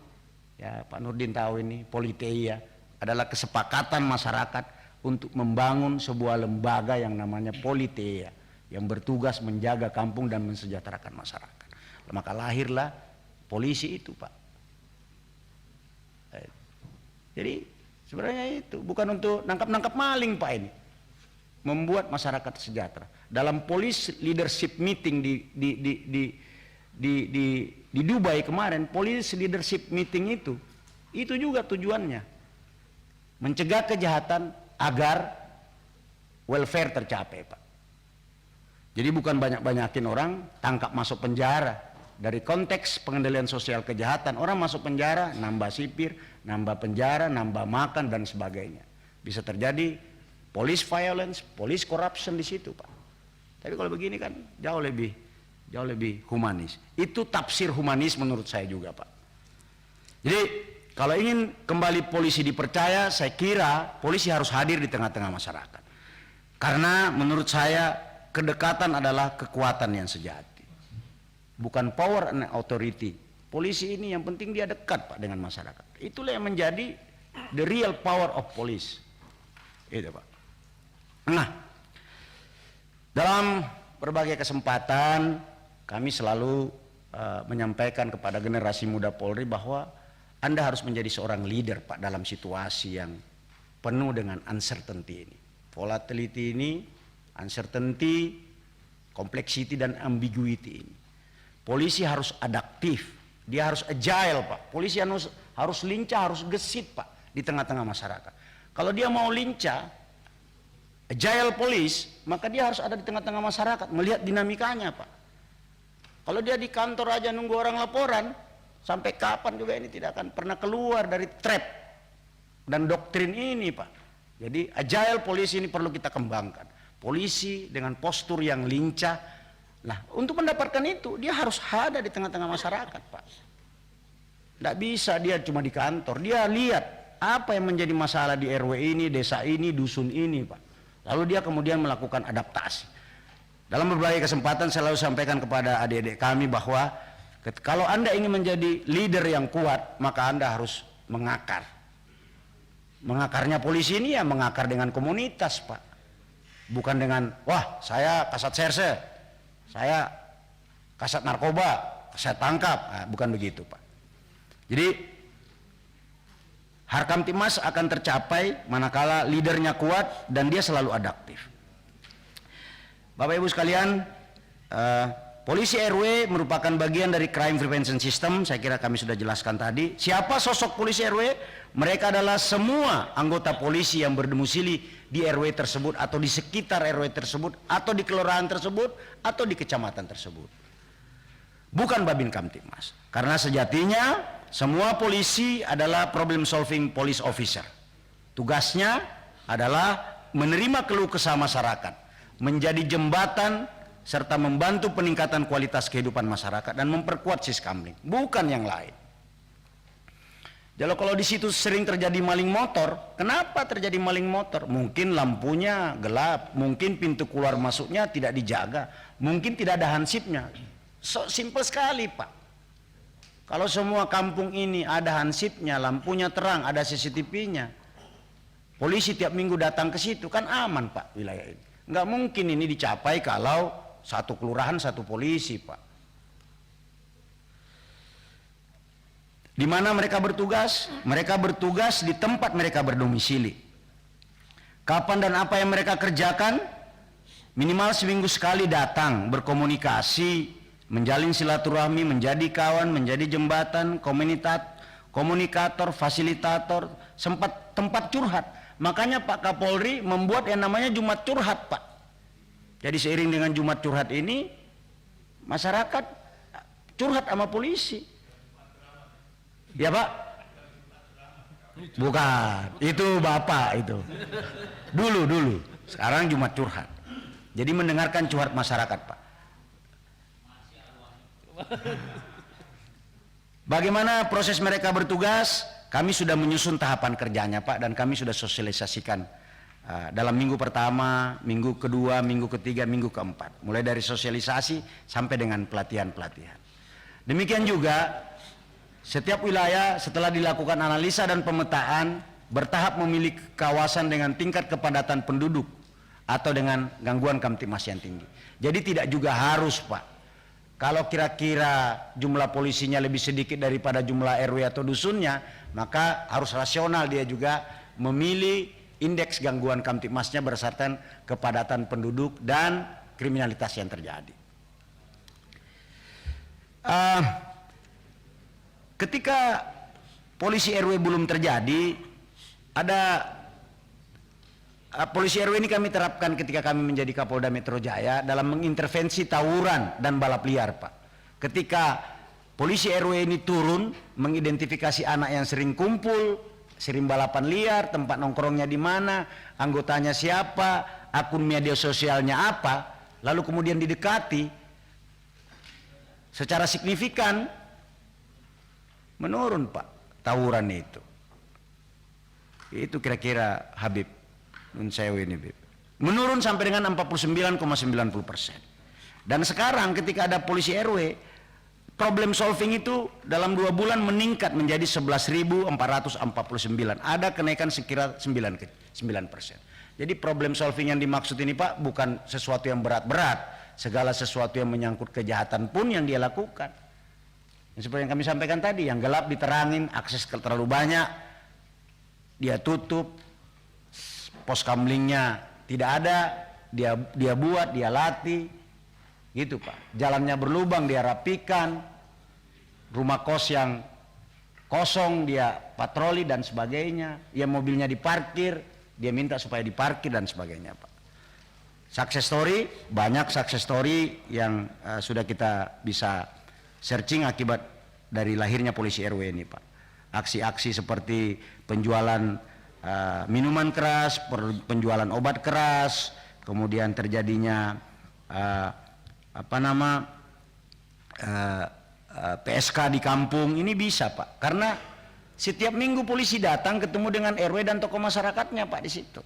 ya Pak Nurdin tahu ini, politeia adalah kesepakatan masyarakat untuk membangun sebuah lembaga yang namanya politeia yang bertugas menjaga kampung dan mensejahterakan masyarakat. Maka lahirlah polisi itu, Pak. Jadi sebenarnya itu bukan untuk nangkap-nangkap maling, Pak, ini. Membuat masyarakat sejahtera. Dalam police leadership meeting di Dubai kemarin, police leadership meeting itu juga tujuannya mencegah kejahatan agar welfare tercapai, Pak. Jadi bukan banyak-banyakin orang tangkap masuk penjara. Dari konteks pengendalian sosial kejahatan, orang masuk penjara, nambah sipir, nambah penjara, nambah makan dan sebagainya. Bisa terjadi police violence, police corruption di situ, Pak. Tapi kalau begini kan jauh lebih humanis. Itu tafsir humanis menurut saya juga, Pak. Jadi kalau ingin kembali polisi dipercaya, saya kira polisi harus hadir di tengah-tengah masyarakat. Karena menurut saya kedekatan adalah kekuatan yang sejati. Bukan power and authority. Polisi ini yang penting dia dekat, Pak, dengan masyarakat. Itulah yang menjadi the real power of police. Itu, Pak. Nah, dalam berbagai kesempatan kami selalu menyampaikan kepada generasi muda Polri bahwa Anda harus menjadi seorang leader, Pak, dalam situasi yang penuh dengan uncertainty ini. Volatility ini, uncertainty, complexity dan ambiguity ini. Polisi harus adaptif, dia harus agile, Pak. Polisi harus lincah, harus gesit, Pak, di tengah-tengah masyarakat. Kalau dia mau lincah, agile police, maka dia harus ada di tengah-tengah masyarakat, melihat dinamikanya, Pak. Kalau dia di kantor aja nunggu orang laporan, sampai kapan juga ini tidak akan pernah keluar dari trap dan doktrin ini, Pak. Jadi agile polisi ini perlu kita kembangkan. Polisi dengan postur yang lincah. Nah, untuk mendapatkan itu dia harus ada di tengah-tengah masyarakat, Pak. Tidak bisa dia cuma di kantor. Dia lihat apa yang menjadi masalah di RW ini, desa ini, dusun ini, Pak. Lalu dia kemudian melakukan adaptasi. Dalam berbagai kesempatan saya selalu sampaikan kepada adik-adik kami bahwa kalau Anda ingin menjadi leader yang kuat, maka Anda harus mengakar. Mengakarnya polisi ini ya mengakar dengan komunitas, Pak. Bukan dengan, wah saya kasat serse, saya kasat narkoba, saya tangkap. Nah, bukan begitu, Pak. Jadi Harkamtibmas akan tercapai manakala leadernya kuat dan dia selalu adaptif. Bapak Ibu sekalian, polisi RW merupakan bagian dari crime prevention system. Saya kira kami sudah jelaskan tadi. Siapa sosok polisi RW? Mereka adalah semua anggota polisi yang berdomisili di RW tersebut atau di sekitar RW tersebut atau di kelurahan tersebut atau di kecamatan tersebut. Bukan Babin Kamtibmas. Karena sejatinya semua polisi adalah problem solving police officer. Tugasnya adalah menerima keluh kesah masyarakat, menjadi jembatan serta membantu peningkatan kualitas kehidupan masyarakat dan memperkuat Siskamling, bukan yang lain. Jadi kalau di situ sering terjadi maling motor, kenapa terjadi maling motor? Mungkin lampunya gelap, mungkin pintu keluar masuknya tidak dijaga, mungkin tidak ada hansipnya. So simple sekali, Pak. Kalau semua kampung ini ada hansipnya, lampunya terang, ada CCTV-nya, polisi tiap minggu datang ke situ, kan aman, Pak, wilayah ini. Nggak mungkin ini dicapai kalau satu kelurahan satu polisi, Pak. Di mana mereka bertugas? Mereka bertugas di tempat mereka berdomisili. Kapan dan apa yang mereka kerjakan? Minimal seminggu sekali datang, berkomunikasi, menjalin silaturahmi, menjadi kawan, menjadi jembatan, komunikator, fasilitator, tempat curhat. Makanya Pak Kapolri membuat yang namanya Jumat Curhat, Pak. Jadi seiring dengan Jumat Curhat ini, masyarakat curhat sama polisi. Ya Pak? Bukan, itu Bapak itu. Dulu. Sekarang Jumat Curhat. Jadi mendengarkan curhat masyarakat, Pak. Bagaimana proses mereka bertugas? Kami sudah menyusun tahapan kerjanya, Pak, dan kami sudah sosialisasikan dalam minggu pertama, minggu kedua, minggu ketiga, minggu keempat. Mulai dari sosialisasi sampai dengan pelatihan-pelatihan. Demikian juga setiap wilayah setelah dilakukan analisa dan pemetaan bertahap memilih kawasan dengan tingkat kepadatan penduduk atau dengan gangguan kamtipmas yang tinggi. Jadi tidak juga harus, Pak, kalau kira-kira jumlah polisinya lebih sedikit daripada jumlah RW atau dusunnya, maka harus rasional dia juga memilih indeks gangguan kamtipmasnya berdasarkan kepadatan penduduk dan kriminalitas yang terjadi. Ketika polisi RW belum terjadi, ada polisi RW ini kami terapkan ketika kami menjadi Kapolda Metro Jaya dalam mengintervensi tawuran dan balap liar, Pak. Ketika polisi RW ini turun mengidentifikasi anak yang sering kumpul, sering balapan liar, tempat nongkrongnya di mana, anggotanya siapa, akun media sosialnya apa, lalu kemudian didekati secara signifikan, menurun, Pak, tawuran itu. Itu kira-kira Habib Nun Sewu ini, Bib. Menurun sampai dengan 49,90%. Dan sekarang ketika ada polisi RW, problem solving itu dalam 2 bulan meningkat menjadi 11.449. Ada kenaikan sekira 9%. Jadi problem solving yang dimaksud ini, Pak, bukan sesuatu yang berat-berat. Segala sesuatu yang menyangkut kejahatan pun yang dia lakukan. Seperti yang kami sampaikan tadi, yang gelap diterangin, akses terlalu banyak, dia tutup, pos kamlingnya tidak ada, dia buat, dia latih, gitu, Pak. Jalannya berlubang, dia rapikan, rumah kos yang kosong dia patroli dan sebagainya, ya mobilnya diparkir, dia minta supaya diparkir dan sebagainya, Pak. Success story, banyak success story yang sudah kita bisa searching akibat dari lahirnya polisi RW ini, Pak. Aksi-aksi seperti penjualan minuman keras, penjualan obat keras, kemudian terjadinya PSK di kampung, ini bisa, Pak. Karena setiap minggu polisi datang ketemu dengan RW dan tokoh masyarakatnya, Pak, di situ.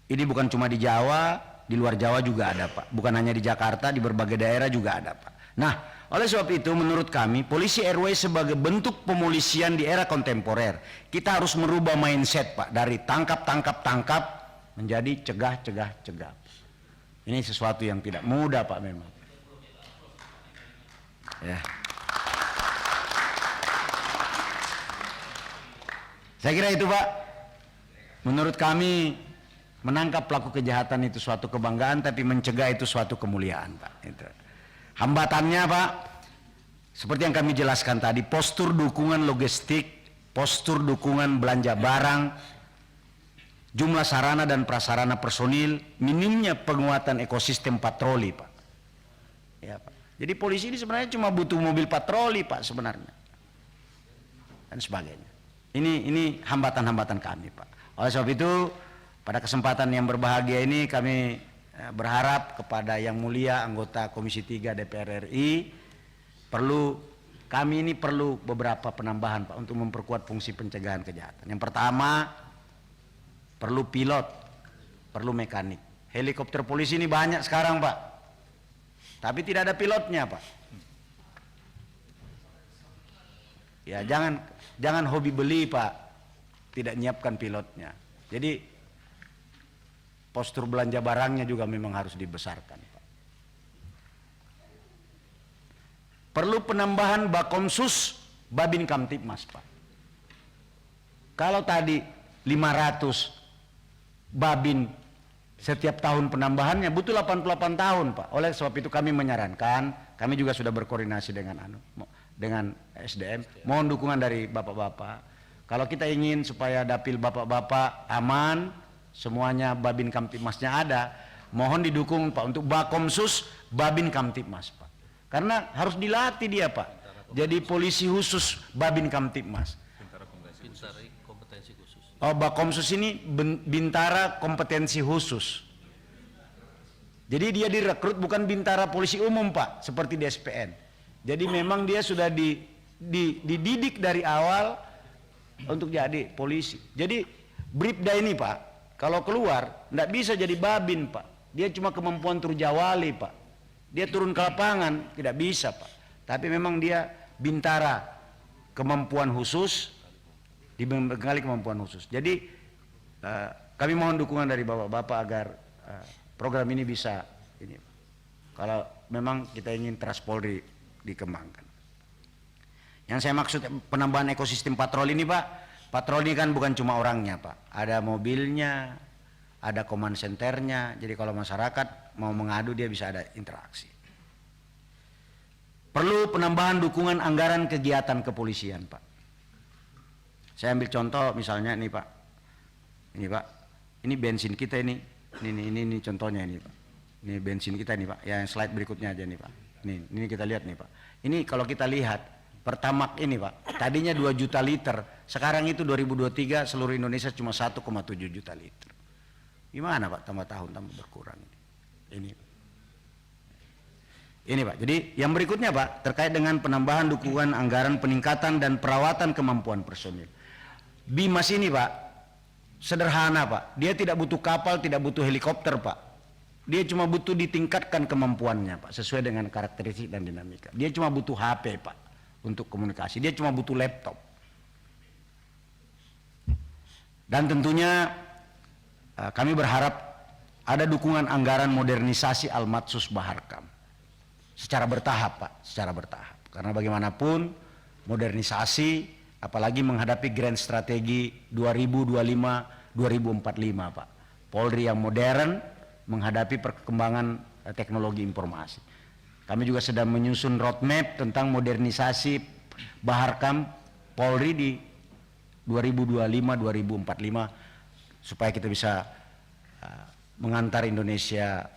Ini bukan cuma di Jawa, di luar Jawa juga ada, Pak. Bukan hanya di Jakarta, di berbagai daerah juga ada, Pak. Nah, oleh sebab itu menurut kami polisi RW sebagai bentuk pemolisian di era kontemporer, kita harus merubah mindset, Pak, dari tangkap menjadi cegah. Ini sesuatu yang tidak mudah, Pak, memang. Ya. Saya kira itu, Pak. Menurut kami menangkap pelaku kejahatan itu suatu kebanggaan, tapi mencegah itu suatu kemuliaan, Pak. Itu. Hambatannya, Pak, seperti yang kami jelaskan tadi, postur dukungan logistik, postur dukungan belanja barang, jumlah sarana dan prasarana personil, minimnya penguatan ekosistem patroli, Pak. Ya, Pak. Jadi polisi ini sebenarnya cuma butuh mobil patroli, Pak, sebenarnya. Dan sebagainya. Ini hambatan-hambatan kami, Pak. Oleh sebab itu, Pada kesempatan yang berbahagia ini kami berharap kepada Yang Mulia anggota Komisi 3 DPR RI, kami ini perlu beberapa penambahan Pak untuk memperkuat fungsi pencegahan kejahatan. Yang pertama, perlu pilot, perlu mekanik. Helikopter polisi ini banyak sekarang Pak, tapi tidak ada pilotnya Pak. Ya jangan hobi beli Pak, tidak nyiapkan pilotnya. Jadi postur belanja barangnya juga memang harus dibesarkan Pak. Perlu penambahan Bakomsus Babin Kamtibmas Pak. Kalau tadi 500 Babin setiap tahun penambahannya butuh 88 tahun Pak. Oleh sebab itu kami menyarankan, kami juga sudah berkoordinasi dengan SDM, mohon dukungan dari bapak-bapak. Kalau kita ingin supaya dapil bapak-bapak aman, semuanya Babin Kamtibmasnya ada, mohon didukung Pak untuk Bakomsus Babin Kamtibmas Pak. Karena harus dilatih dia Pak, jadi polisi khusus Babin Kamtibmas. Oh, Bakomsus ini bintara kompetensi khusus. Jadi dia direkrut bukan bintara polisi umum Pak, seperti di SPN. Jadi memang dia sudah dididik dari awal untuk jadi polisi. Jadi Bribda ini Pak, kalau keluar tidak bisa jadi Babin Pak. Dia cuma kemampuan turjawali Pak. Dia turun ke lapangan tidak bisa Pak. Tapi memang dia bintara kemampuan khusus, dibekali kemampuan khusus. Jadi kami mohon dukungan dari bapak-bapak agar program ini bisa ini. Kalau memang kita ingin Trust Polri dikembangkan. Yang saya maksud penambahan ekosistem patroli ini Pak, patroli kan bukan cuma orangnya Pak, ada mobilnya, ada command centernya. Jadi kalau masyarakat mau mengadu dia bisa ada interaksi. Perlu penambahan dukungan anggaran kegiatan kepolisian Pak. Saya ambil contoh misalnya ini Pak, ini bensin kita ini contohnya ini Pak, ini bensin kita ini Pak, ya slide berikutnya aja nih Pak, ini kita lihat nih Pak, ini kalau kita lihat Pertamax ini Pak, tadinya 2 juta liter, sekarang itu 2023 seluruh Indonesia cuma 1,7 juta liter, gimana Pak tambah tahun tambah berkurang ini Pak. Jadi yang berikutnya Pak terkait dengan penambahan dukungan anggaran peningkatan dan perawatan kemampuan personil. Bimas ini Pak sederhana Pak, dia tidak butuh kapal, tidak butuh helikopter Pak, dia cuma butuh ditingkatkan kemampuannya Pak sesuai dengan karakteristik dan dinamika. Dia cuma butuh HP Pak untuk komunikasi, dia cuma butuh laptop. Dan tentunya kami berharap ada dukungan anggaran modernisasi Almatsus Baharkam secara bertahap Pak, secara bertahap, karena bagaimanapun modernisasi apalagi menghadapi grand strategi 2025-2045 Pak. Polri yang modern menghadapi perkembangan teknologi informasi. Kami juga sedang menyusun roadmap tentang modernisasi Baharkam Polri di 2025-2045 supaya kita bisa mengantar Indonesia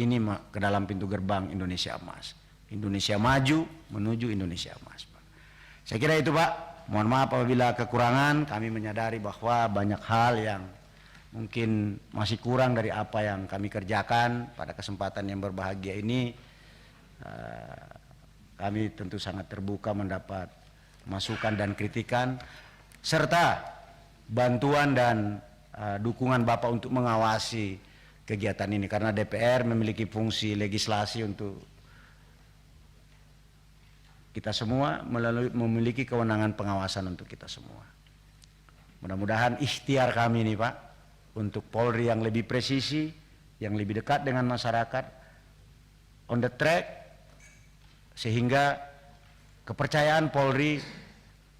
ini ke dalam pintu gerbang Indonesia Emas. Indonesia maju menuju Indonesia Emas Pak. Saya kira itu Pak, mohon maaf apabila kekurangan, kami menyadari bahwa banyak hal yang mungkin masih kurang dari apa yang kami kerjakan pada kesempatan yang berbahagia ini. Kami tentu sangat terbuka mendapat masukan dan kritikan, serta bantuan dan dukungan Bapak untuk mengawasi kegiatan ini, karena DPR memiliki fungsi legislasi untuk kita semua, memiliki kewenangan pengawasan untuk kita semua. Mudah-mudahan ikhtiar kami ini Pak untuk Polri yang lebih presisi, yang lebih dekat dengan masyarakat, on the track, sehingga kepercayaan Polri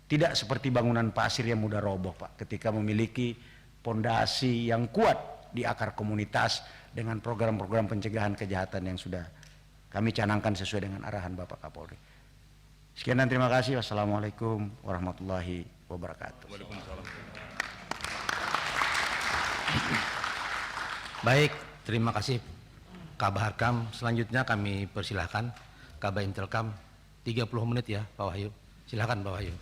tidak seperti bangunan pasir yang mudah roboh Pak, ketika memiliki pondasi yang kuat di akar komunitas dengan program-program pencegahan kejahatan yang sudah kami canangkan sesuai dengan arahan Bapak Kapolri. Sekian dan terima kasih. Wassalamualaikum warahmatullahi wabarakatuh. Baik, terima kasih Kabah Harkam. Selanjutnya kami persilahkan Kabah Intelkam 30 menit ya Pak Wahyu. Silakan Pak Wahyu.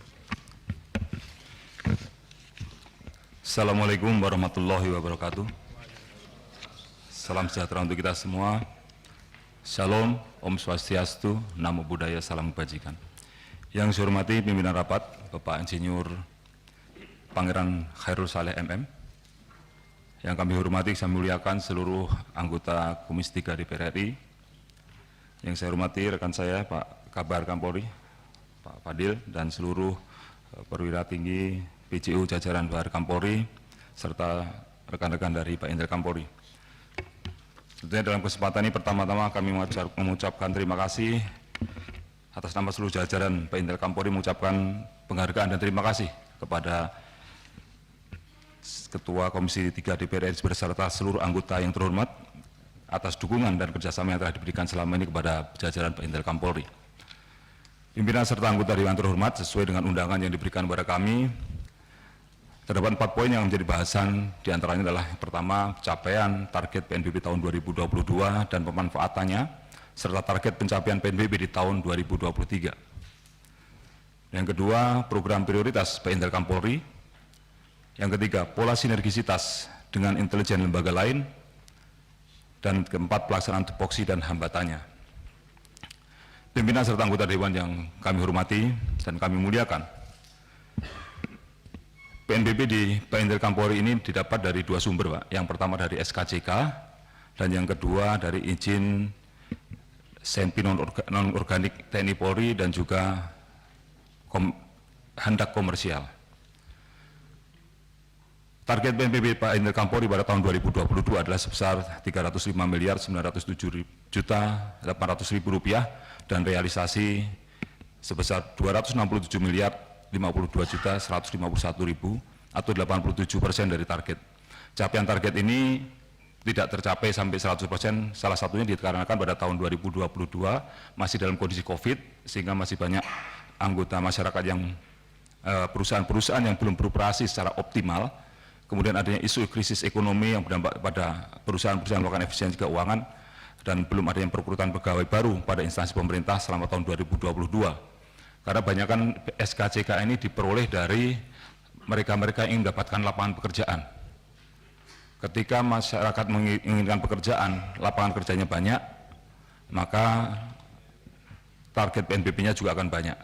Assalamualaikum warahmatullahi wabarakatuh. Salam sejahtera untuk kita semua. Shalom, Om Swastiastu, Namo Buddhaya, Salam Kebajikan. Yang saya hormati pimpinan rapat, Bapak Insinyur Pangeran Khairul Saleh MM. Yang kami hormati, saya muliakan seluruh anggota Komisi 3 DPR RI. Yang saya hormati rekan saya, Pak Kabar Kampolri, Pak Fadil, dan seluruh perwira tinggi PJU jajaran Bahar Kampolri, serta rekan-rekan dari Pak Intel Kampolri. Tentunya dalam kesempatan ini pertama-tama kami mengucapkan terima kasih atas nama seluruh jajaran Pak Intel Kampolri, mengucapkan penghargaan dan terima kasih kepada Ketua Komisi 3 DPR RI beserta seluruh anggota yang terhormat atas dukungan dan kerjasama yang telah diberikan selama ini kepada jajaran Pak Intel Kampolri. Pimpinan serta anggota Dewan terhormat, sesuai dengan undangan yang diberikan kepada kami, terdapat 4 poin yang menjadi bahasan, diantaranya adalah yang pertama, capaian target PNBP tahun 2022 dan pemanfaatannya, serta target pencapaian PNBP di tahun 2023. Yang kedua, program prioritas Pak Intel Kampolri. Yang ketiga, pola sinergisitas dengan intelijen lembaga lain. Dan keempat, pelaksanaan tupoksi dan hambatannya. Pimpinan serta anggota Dewan yang kami hormati dan kami muliakan, PNBP di Pak Intel Kampolri ini didapat dari 2 sumber, Pak. Yang pertama dari SKCK, dan yang kedua dari izin SEMPI non-organik TNI Polri dan juga handak komersial. Target PNBP Pak Intel Kampolri pada tahun 2022 adalah sebesar Rp305.907.800.000 dan realisasi sebesar Rp267.052.151.000 atau 87% dari target. Capaian target ini tidak tercapai sampai 100%, salah satunya dikarenakan pada tahun 2022 masih dalam kondisi COVID, sehingga masih banyak anggota masyarakat yang perusahaan-perusahaan yang belum beroperasi secara optimal. Kemudian adanya isu krisis ekonomi yang berdampak pada perusahaan-perusahaan melakukan efisiensi keuangan, dan belum adanya perekrutan pegawai baru pada instansi pemerintah selama tahun 2022. Karena banyakkan SKCK ini diperoleh dari mereka-mereka yang mendapatkan lapangan pekerjaan. Ketika masyarakat menginginkan pekerjaan, lapangan kerjanya banyak, maka target PNBP-nya juga akan banyak.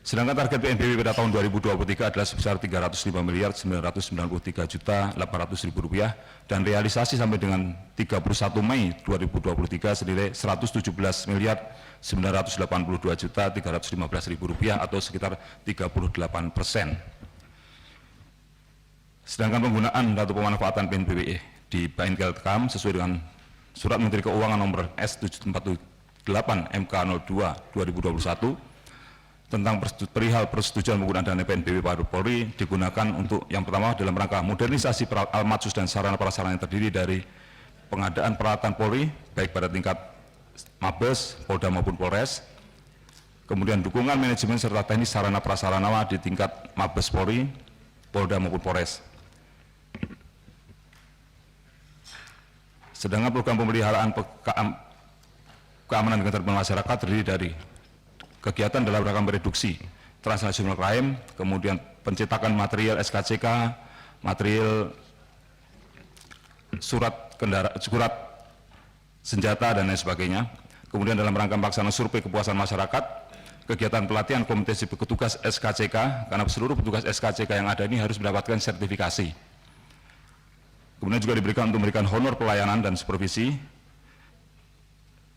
Sedangkan target PNBP pada tahun 2023 adalah sebesar Rp305.993.800.000 dan realisasi sampai dengan 31 Mei 2023 senilai Rp117.982.315.000 atau sekitar 38%. Sedangkan penggunaan atau pemanfaatan PNBP di Bainkel Kam sesuai dengan Surat Menteri Keuangan nomor S748 MK02 2021 tentang perihal persetujuan penggunaan dana PNBP pada Polri digunakan untuk yang pertama dalam rangka modernisasi Almatsus dan sarana-prasarana yang terdiri dari pengadaan peralatan Polri baik pada tingkat Mabes, Polda maupun Polres, kemudian dukungan manajemen serta teknis sarana-prasarana di tingkat Mabes Polri, Polda maupun Polres. Sedangkan program pemeliharaan keamanan dan ketertiban masyarakat terdiri dari kegiatan dalam rangka mereduksi transnational crime, kemudian pencetakan material SKCK, material surat senjata dan lain sebagainya. Kemudian dalam rangka melaksanakan survei kepuasan masyarakat, kegiatan pelatihan kompetensi petugas SKCK, karena seluruh petugas SKCK yang ada ini harus mendapatkan sertifikasi. Kemudian juga diberikan untuk memberikan honor pelayanan dan supervisi,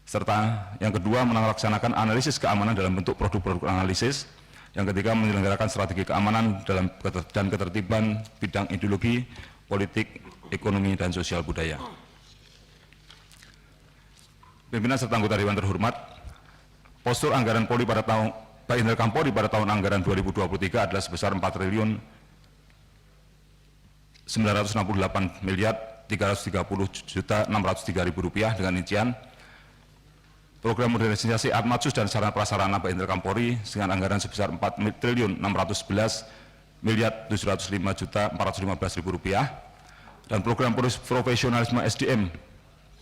serta yang kedua melaksanakan analisis keamanan dalam bentuk produk-produk analisis, yang ketiga menyelenggarakan strategi keamanan dan ketertiban bidang ideologi, politik, ekonomi, dan sosial budaya. Pimpinan serta anggota Dewan terhormat, postur anggaran Polri pada tahun Pak Intel Kampolri pada tahun anggaran 2023 adalah sebesar Rp4.968.330.603.000 dengan rincian program modernisasi Almatsus dan sarana prasarana Pak Intel Kampolri dengan anggaran sebesar Rp4.611.705.415.000 dan program profesionalisme SDM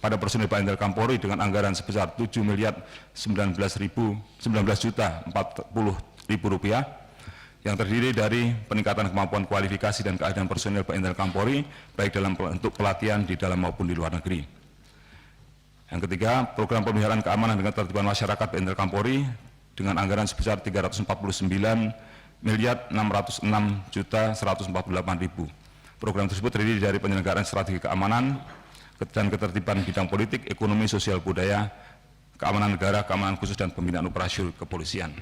pada personil Pak Intel Kampolri dengan anggaran sebesar Rp7.019.040.040 yang terdiri dari peningkatan kemampuan kualifikasi dan keahlian personil Intelkam Polri, baik dalam bentuk pelatihan di dalam maupun di luar negeri. Yang ketiga, program pemeliharaan keamanan dan ketertiban masyarakat Intelkam Polri dengan anggaran sebesar 349.606.148.000. Program tersebut terdiri dari penyelenggaraan strategi keamanan dan ketertiban bidang politik, ekonomi, sosial, budaya, keamanan negara, keamanan khusus, dan pembinaan operasional kepolisian.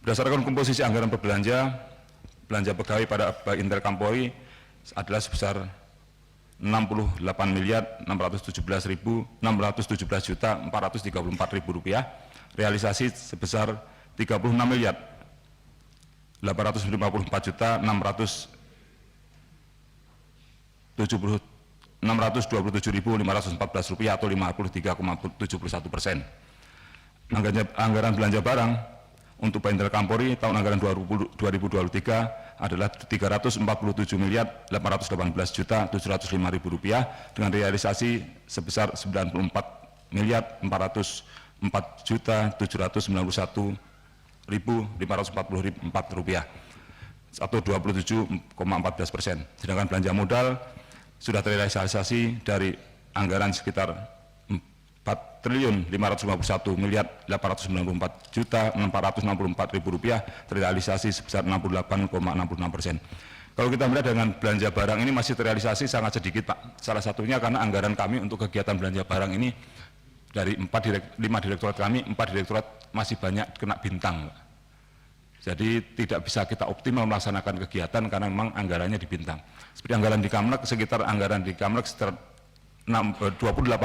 Berdasarkan komposisi anggaran belanja pegawai pada Intelkam Polri adalah sebesar 68.617.434.000 rupiah, realisasi sebesar 36.854.627.514 rupiah atau 53,71%. Anggaran belanja barang untuk Intelkam Polri tahun anggaran 2023 adalah 347.818.705.000 rupiah dengan realisasi sebesar 94.404.791.544 rupiah atau 27,14%. Sedangkan belanja modal sudah terrealisasi dari anggaran sekitar 4.551.894.464.000 rupiah, terrealisasi sebesar 68,66%. Kalau kita melihat dengan belanja barang ini masih terrealisasi sangat sedikit, Pak. Salah satunya karena anggaran kami untuk kegiatan belanja barang ini dari 5 direktorat kami, 4 direktorat masih banyak kena bintang, Pak. Jadi tidak bisa kita optimal melaksanakan kegiatan karena memang anggarannya di bintang. Seperti anggaran di Kamlek, sekitar 28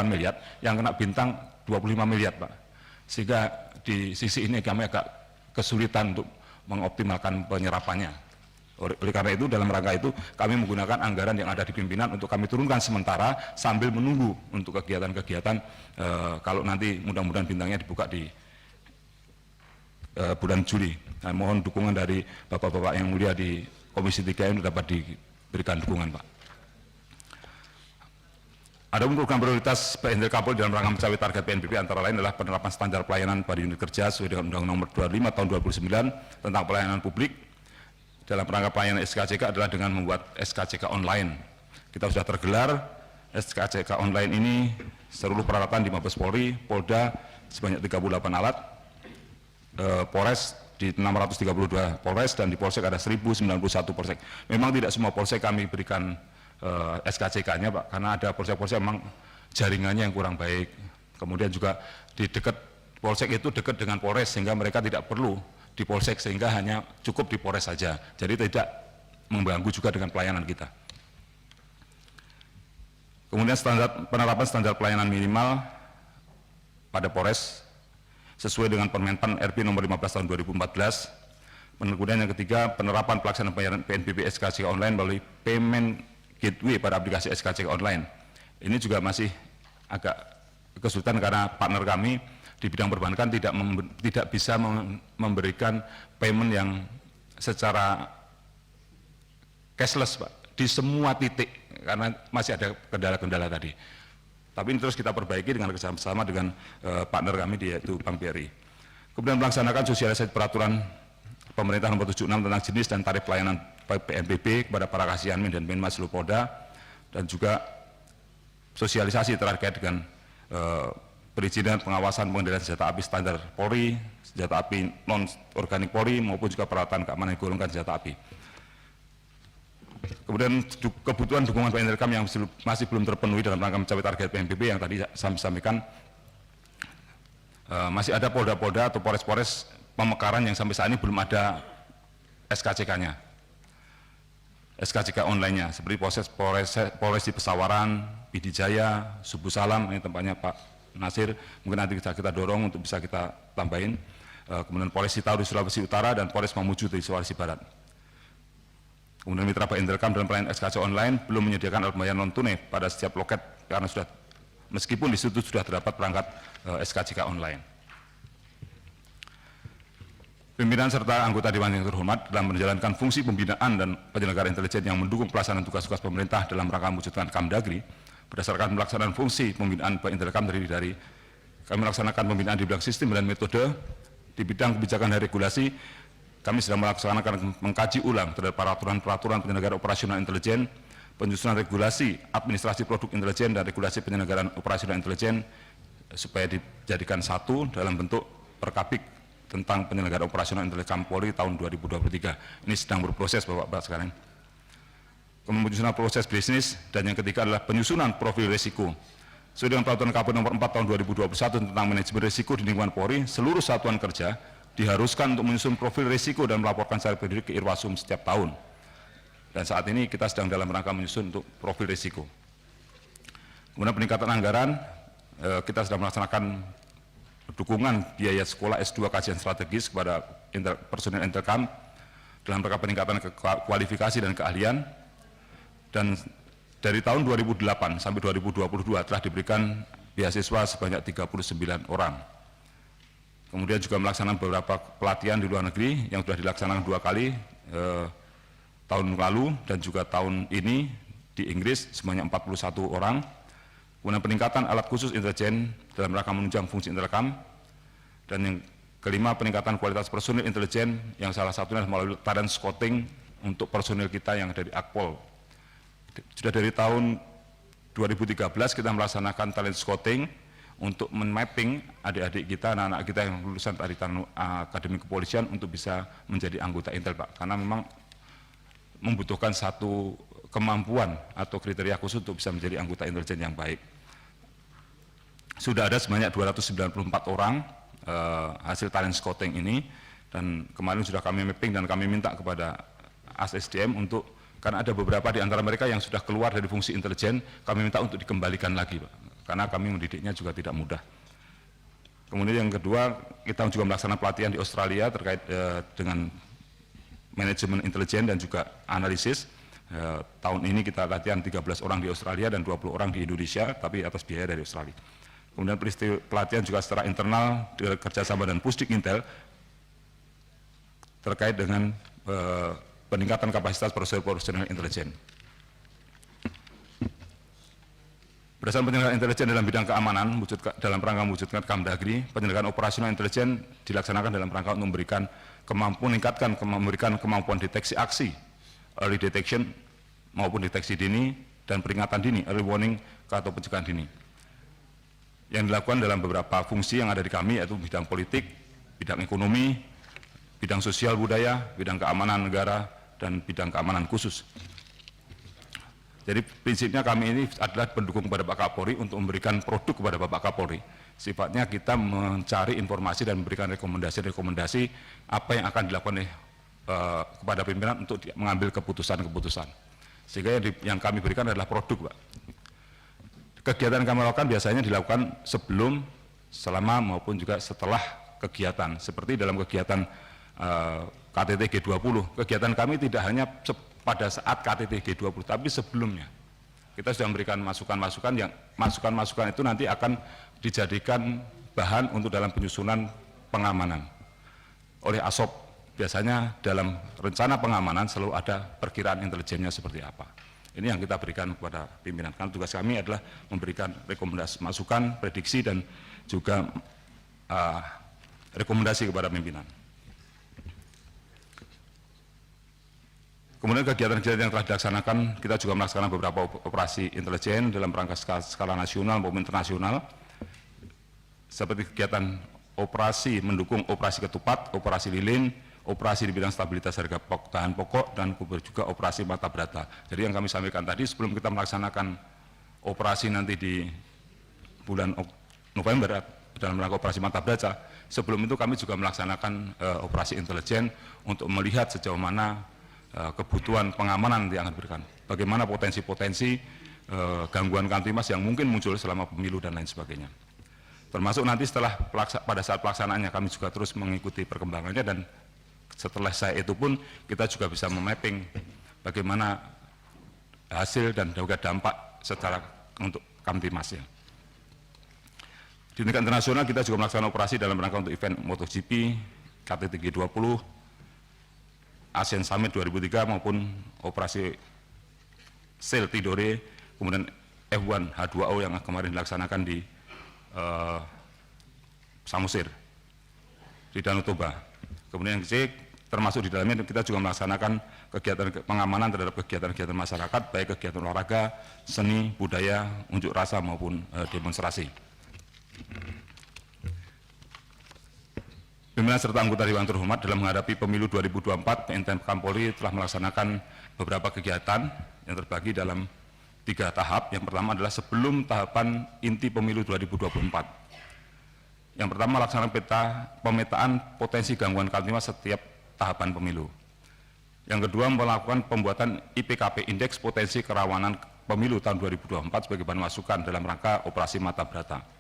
miliar, yang kena bintang 25 miliar, Pak. Sehingga di sisi ini kami agak kesulitan untuk mengoptimalkan penyerapannya. Oleh karena itu, dalam rangka itu kami menggunakan anggaran yang ada di pimpinan untuk kami turunkan sementara sambil menunggu untuk kegiatan-kegiatan kalau nanti mudah-mudahan bintangnya dibuka di bulan Juli. Nah, mohon dukungan dari Bapak-Bapak yang mulia di Komisi 3 yang dapat diberikan dukungan, Pak. Ada program prioritas Intelkam Polri dalam rangka mencapai target PNBP antara lain adalah penerapan standar pelayanan pada unit kerja sesuai dengan Undang-Undang Nomor 25 Tahun 2009 tentang pelayanan publik. Dalam rangka pelayanan SKCK adalah dengan membuat SKCK online. Kita sudah tergelar SKCK online ini seluruh peralatan di Mabes Polri, Polda sebanyak 38 alat, Polres di 632 Polres, dan di Polsek ada 1091 Polsek. Memang tidak semua Polsek kami berikan SKCK-nya, Pak, karena ada polsek-polsek memang jaringannya yang kurang baik. Kemudian juga di dekat polsek itu dekat dengan Polres sehingga mereka tidak perlu di polsek, sehingga hanya cukup di Polres saja. Jadi tidak mengganggu juga dengan pelayanan kita. Kemudian penerapan standar pelayanan minimal pada Polres sesuai dengan Permenpan RP nomor 15 tahun 2014. Kemudian yang ketiga, penerapan pelaksanaan pembayaran PNBP SKCK online melalui payment gateway pada aplikasi SKCK online. Ini juga masih agak kesulitan karena partner kami di bidang perbankan tidak bisa memberikan payment yang secara cashless, Pak, di semua titik karena masih ada kendala-kendala tadi. Tapi ini terus kita perbaiki dengan kerjasama dengan partner kami yaitu Bank BRI. Kemudian melaksanakan sosialisasi peraturan pemerintah nomor 76 tentang jenis dan tarif pelayanan PNBP kepada para Kasihanimin dan Penmas seluruh Polda, dan juga sosialisasi terkait dengan perizinan pengawasan pengendalian senjata api standar Polri, senjata api non-organik Polri, maupun juga peralatan keamanan yang digolongkan senjata api. Kemudian kebutuhan dukungan Intelkam yang masih belum terpenuhi dalam rangka mencapai target PNBP yang tadi saya sampaikan, masih ada polda-polda atau polres-polres pemekaran yang sampai saat ini belum ada SKCK-nya. SKCK online-nya seperti Polres di Pesawaran, Pidi Jaya, Subuh Salam, ini tempatnya Pak Nasir, mungkin nanti bisa kita dorong untuk bisa kita tambahin. Kemudian Polres Sitau di Sulawesi Utara dan Polres Mamuju di Sulawesi Barat. Kemudian mitra Intelkam dalam pelayanan SKCK online belum menyediakan alat pembayaran non tunai pada setiap loket karena sudah, meskipun di situ sudah terdapat perangkat SKCK online. Pimpinan serta anggota Dewan yang terhormat dalam menjalankan fungsi pembinaan dan penyelenggara intelijen yang mendukung pelaksanaan tugas-tugas pemerintah dalam rangka mewujudkan Kamdagri, berdasarkan pelaksanaan fungsi pembinaan Intelkam terdiri dari kami melaksanakan pembinaan di bidang sistem dan metode, di bidang kebijakan dan regulasi, kami sedang melaksanakan mengkaji ulang terhadap peraturan-peraturan penyelenggaraan operasional intelijen, penyusunan regulasi administrasi produk intelijen dan regulasi penyelenggaraan operasional intelijen supaya dijadikan satu dalam bentuk Perkapik tentang penyelenggaraan operasional intelijen Polri tahun 2023. Ini sedang berproses Bapak-Bapak sekalian. Penyusunan proses bisnis, dan yang ketiga adalah penyusunan profil risiko. Sesuai dengan peraturan Kapolri nomor 4 tahun 2021 tentang manajemen risiko di lingkungan Polri, seluruh satuan kerja diharuskan untuk menyusun profil risiko dan melaporkan secara periodik ke Irwasum setiap tahun. Dan saat ini kita sedang dalam rangka menyusun untuk profil risiko. Kemudian peningkatan anggaran, kita sedang melaksanakan dukungan biaya sekolah S2 kajian strategis kepada personil Intelkam dalam rangka peningkatan kualifikasi dan keahlian. Dan dari tahun 2008 sampai 2022 telah diberikan beasiswa sebanyak 39 orang. Kemudian juga melaksanakan beberapa pelatihan di luar negeri yang sudah dilaksanakan 2 kali tahun lalu dan juga tahun ini di Inggris sebanyak 41 orang. Kemudian peningkatan alat khusus intelijen dalam rangka menunjang fungsi Intelkam. Dan yang kelima, peningkatan kualitas personil intelijen yang salah satunya melalui talent scouting untuk personil kita yang dari Akpol. Sudah dari tahun 2013 kita melaksanakan talent scouting untuk memapping adik-adik kita, anak-anak kita yang lulusan dari Akademi Kepolisian untuk bisa menjadi anggota Intel, Pak. Karena memang membutuhkan satu kemampuan atau kriteria khusus untuk bisa menjadi anggota intelijen yang baik. Sudah ada sebanyak 294 orang hasil talent scouting ini, dan kemarin sudah kami mapping dan kami minta kepada ASDM untuk, karena ada beberapa di antara mereka yang sudah keluar dari fungsi intelijen, kami minta untuk dikembalikan lagi, Pak. Karena kami mendidiknya juga tidak mudah. Kemudian yang kedua, kita juga melaksanakan pelatihan di Australia terkait dengan manajemen intelijen dan juga analisis. Tahun ini kita latihan 13 orang di Australia dan 20 orang di Indonesia, tapi atas biaya dari Australia. Kemudian pelatihan juga secara internal kerjasama dan Pusdik Intel terkait dengan peningkatan kapasitas personel intelijen. Berdasarkan penyelenggaraan intelijen dalam bidang keamanan, dalam rangka mewujudkan Kamdagri, penyelenggaraan operasional intelijen dilaksanakan dalam rangka untuk memberikan kemampuan deteksi aksi, early detection maupun deteksi dini dan peringatan dini, early warning atau pencegahan dini. Yang dilakukan dalam beberapa fungsi yang ada di kami, yaitu bidang politik, bidang ekonomi, bidang sosial budaya, bidang keamanan negara, dan bidang keamanan khusus. Jadi prinsipnya kami ini adalah pendukung kepada Pak Kapolri untuk memberikan produk kepada Bapak Kapolri. Sifatnya kita mencari informasi dan memberikan rekomendasi-rekomendasi apa yang akan dilakukan kepada pimpinan untuk mengambil keputusan-keputusan. Sehingga yang kami berikan adalah produk, Pak. Kegiatan yang kami lakukan biasanya dilakukan sebelum, selama maupun juga setelah kegiatan. Seperti dalam kegiatan KTT G20, kegiatan kami tidak hanya pada saat KTT G20, tapi sebelumnya. Kita sudah memberikan masukan-masukan yang masukan-masukan itu nanti akan dijadikan bahan untuk dalam penyusunan pengamanan oleh ASOP. Biasanya dalam rencana pengamanan selalu ada perkiraan intelijennya seperti apa. Ini yang kita berikan kepada pimpinan. Karena tugas kami adalah memberikan rekomendasi, masukan, prediksi, dan juga rekomendasi kepada pimpinan. Kemudian kegiatan-kegiatan yang telah dilaksanakan, kita juga melaksanakan beberapa operasi intelijen dalam rangka skala nasional maupun internasional, seperti kegiatan operasi mendukung operasi ketupat, operasi lilin, operasi di bidang stabilitas harga bahan pokok, dan juga operasi mata berata. Jadi yang kami sampaikan tadi, sebelum kita melaksanakan operasi nanti di bulan November dalam rangka operasi mata berata, sebelum itu kami juga melaksanakan operasi intelijen untuk melihat sejauh mana kebutuhan pengamanan yang akan diberikan, bagaimana potensi-potensi gangguan kamtimas yang mungkin muncul selama pemilu dan lain sebagainya. Termasuk nanti pada saat pelaksanaannya kami juga terus mengikuti perkembangannya, dan setelah saya itu pun kita juga bisa memapping bagaimana hasil dan juga dampak secara untuk kamtimasnya. Di tingkat internasional kita juga melaksanakan operasi dalam rangka untuk event MotoGP, KTT G20, ASEAN Summit 2003 maupun operasi SEAL Tidore, kemudian F1 H2O yang kemarin dilaksanakan di Samosir, di Danau Toba. Kemudian yang C, termasuk di dalamnya kita juga melaksanakan kegiatan pengamanan terhadap kegiatan-kegiatan masyarakat, baik kegiatan olahraga, seni, budaya, unjuk rasa maupun demonstrasi. Pimpinan serta anggota Dewan terhormat, dalam menghadapi pemilu 2024, PNTM Polri telah melaksanakan beberapa kegiatan yang terbagi dalam 3 tahap. Yang pertama adalah sebelum tahapan inti pemilu 2024. Yang pertama, melaksanakan pemetaan potensi gangguan kamtipmas setiap tahapan pemilu. Yang kedua, melakukan pembuatan IPKP, Indeks Potensi Kerawanan Pemilu tahun 2024 sebagai bahan masukan dalam rangka operasi Mata Brata.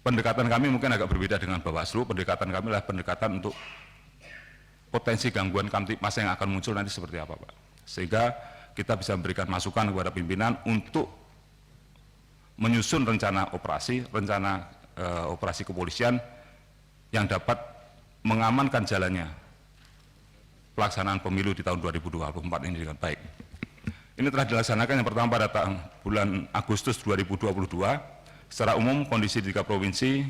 Pendekatan kami mungkin agak berbeda dengan Bawaslu. Pendekatan kami adalah pendekatan untuk potensi gangguan kamtipmas yang akan muncul nanti seperti apa, Pak. Sehingga kita bisa memberikan masukan kepada pimpinan untuk menyusun rencana operasi kepolisian yang dapat mengamankan jalannya pelaksanaan pemilu di tahun 2024 ini dengan baik. Ini telah dilaksanakan yang pertama pada bulan Agustus 2022. Secara umum kondisi di 3 provinsi,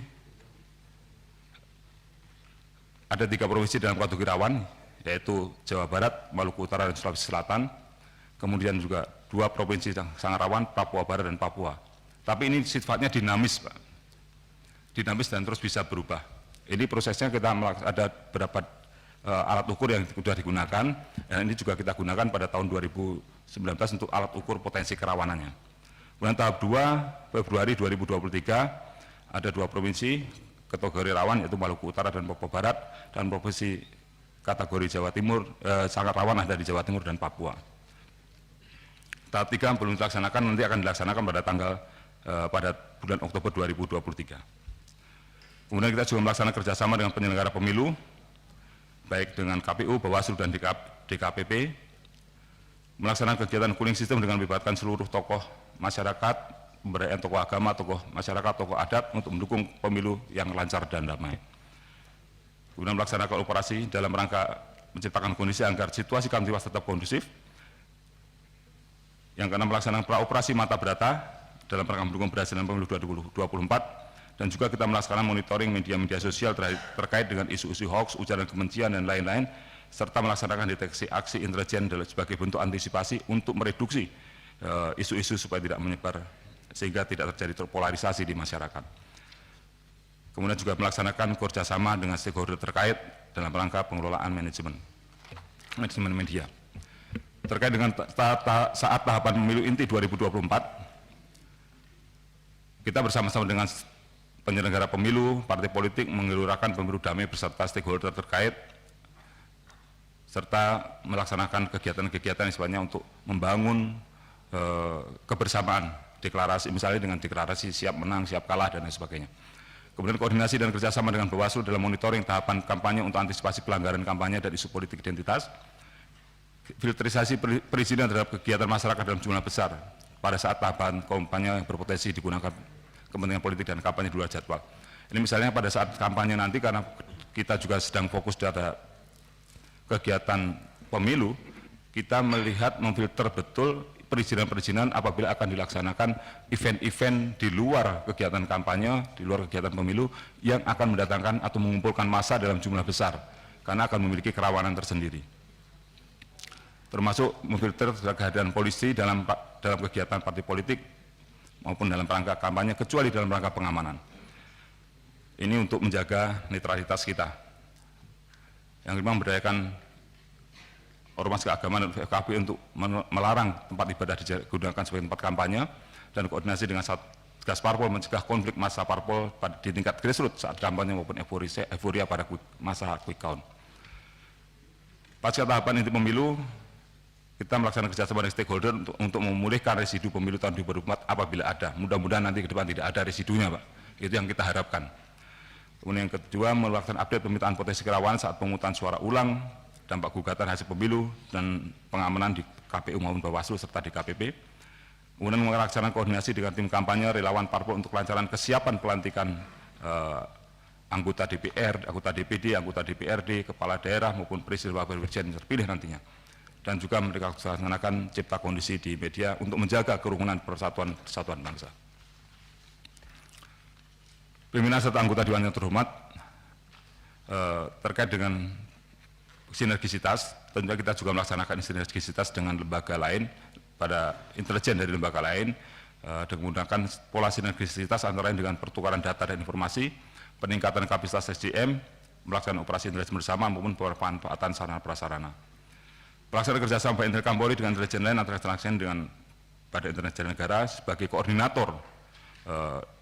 ada 3 provinsi dalam kategori rawan, yaitu Jawa Barat, Maluku Utara, dan Sulawesi Selatan. Kemudian juga 2 provinsi yang sangat rawan, Papua Barat dan Papua. Tapi ini sifatnya dinamis, Pak. Dinamis dan terus bisa berubah. Ini prosesnya kita ada beberapa alat ukur yang sudah digunakan, dan ini juga kita gunakan pada tahun 2019 untuk alat ukur potensi kerawanannya. Kemudian tahap 2, Februari 2023, ada 2 provinsi kategori rawan, yaitu Maluku Utara dan Papua Barat, dan provinsi kategori Jawa Timur, sangat rawan ada di Jawa Timur dan Papua. Tahap 3 belum dilaksanakan, nanti akan dilaksanakan pada bulan Oktober 2023. Kemudian kita juga melaksanakan kerjasama dengan penyelenggara pemilu, baik dengan KPU, Bawaslu, dan DKPP, melaksanakan kegiatan cooling system dengan melibatkan seluruh tokoh masyarakat, pemberdayaan tokoh agama, tokoh masyarakat, tokoh adat untuk mendukung pemilu yang lancar dan damai. Kemudian melaksanakan operasi dalam rangka menciptakan kondisi agar situasi kamtipmas tetap kondusif. Yang keenam, melaksanakan praoperasi Mata Brata dalam rangka mendukung keberhasilan pemilu 2024, dan juga kita melaksanakan monitoring media-media sosial terkait dengan isu-isu hoax, ujaran kebencian, dan lain-lain, serta melaksanakan deteksi aksi intelijen sebagai bentuk antisipasi untuk mereduksi isu-isu supaya tidak menyebar sehingga tidak terjadi polarisasi di masyarakat. Kemudian juga melaksanakan kerjasama dengan stakeholder terkait dalam rangka pengelolaan manajemen media. Terkait dengan saat tahapan pemilu inti 2024, kita bersama-sama dengan penyelenggara pemilu, partai politik menggelurakan pemilu damai beserta stakeholder terkait, serta melaksanakan kegiatan-kegiatan yang sifatnya untuk membangun kebersamaan, deklarasi misalnya dengan deklarasi siap menang, siap kalah, dan lain sebagainya. Kemudian koordinasi dan kerjasama dengan Bawaslu dalam monitoring tahapan kampanye untuk antisipasi pelanggaran kampanye dan isu politik identitas, filterisasi perizinan terhadap kegiatan masyarakat dalam jumlah besar pada saat tahapan kampanye yang berpotensi digunakan kepentingan politik dan kampanye di luar jadwal. Ini misalnya pada saat kampanye nanti, karena kita juga sedang fokus pada kegiatan pemilu, kita melihat memfilter betul perizinan-perizinan apabila akan dilaksanakan event-event di luar kegiatan kampanye, di luar kegiatan pemilu yang akan mendatangkan atau mengumpulkan massa dalam jumlah besar, karena akan memiliki kerawanan tersendiri. Termasuk memfilter kehadiran polisi dalam kegiatan partai politik maupun dalam rangka kampanye, kecuali dalam rangka pengamanan. Ini untuk menjaga netralitas kita. Yang kelima, memberdayakan ormas keagamaan dan FKP untuk melarang tempat ibadah digunakan sebagai tempat kampanye, dan koordinasi dengan Satgas Parpol mencegah konflik massa parpol di tingkat grassroots saat kampanye maupun euforia pada masa quick count. Pasca tahapan inti pemilu, kita melaksanakan kerjasama dengan stakeholder untuk memulihkan residu pemilu tahun 2024 apabila ada. Mudah-mudahan nanti ke depan tidak ada residunya, Pak. Itu yang kita harapkan. Kemudian yang kedua, melakukan update pemetaan potensi kerawanan saat pemungutan suara ulang, dampak gugatan hasil pemilu, dan pengamanan di KPU maupun Bawaslu serta di KPP. Kemudian melaksanakan koordinasi dengan tim kampanye, relawan parpol untuk kelancaran kesiapan pelantikan anggota DPR, anggota DPD, anggota DPRD, kepala daerah maupun presiden wakil presiden terpilih nantinya. Dan juga melaksanakan cipta kondisi di media untuk menjaga kerukunan persatuan bangsa. Pimpinan serta anggota Dewan yang terhormat, terkait dengan sinergisitas, tentunya kita juga melaksanakan sinergisitas dengan lembaga lain, pada intelijen dari lembaga lain, dan menggunakan pola sinergisitas antara lain dengan pertukaran data dan informasi, peningkatan kapasitas SDM, melaksanakan operasi intelijen bersama maupun pemanfaatan sarana prasarana. Pelaksanaan kerjasama Badan Intelkam Polri dengan intelijen lain antara lain dengan Badan Intelijen Negara sebagai koordinator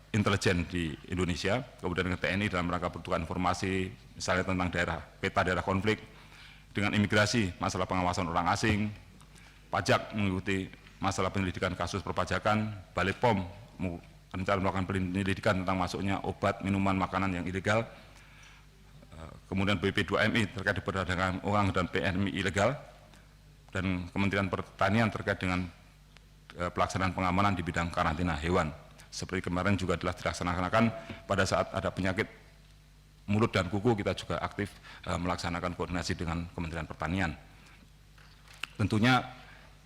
intelijen di Indonesia, kemudian dengan TNI dalam rangka pertukaran informasi, misalnya tentang peta daerah konflik, dengan imigrasi, masalah pengawasan orang asing, pajak mengikuti masalah penyelidikan kasus perpajakan, Balik POM rencana melakukan penyelidikan tentang masuknya obat, minuman, makanan yang ilegal, kemudian BP2MI terkait perdagangan orang dan PNI ilegal, dan Kementerian Pertanian terkait dengan pelaksanaan pengamanan di bidang karantina hewan. Seperti kemarin juga telah dilaksanakan pada saat ada penyakit mulut dan kuku, kita juga aktif melaksanakan koordinasi dengan Kementerian Pertanian. Tentunya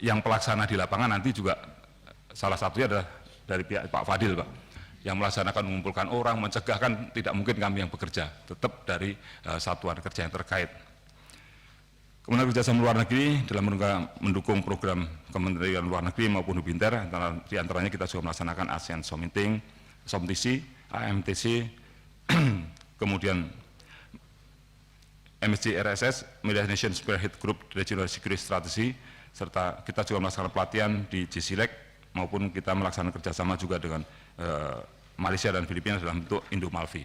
yang pelaksana di lapangan nanti juga salah satunya adalah dari pihak Pak Fadil, Pak, yang melaksanakan mengumpulkan orang, mencegah, kan tidak mungkin kami yang bekerja, tetap dari satuan kerja yang terkait. Kemudian kerjasama luar negeri dalam mendukung program Kementerian Luar Negeri maupun Hubinter, di antaranya kita juga melaksanakan ASEAN Meeting, SOMTC, AMTC, kemudian MSC RSS, Media Nation Spearhead Group Regional Security Strategy, serta kita juga melaksanakan pelatihan di JCLEC, maupun kita melaksanakan kerjasama juga dengan Malaysia dan Filipina dalam bentuk Indo-Malvi.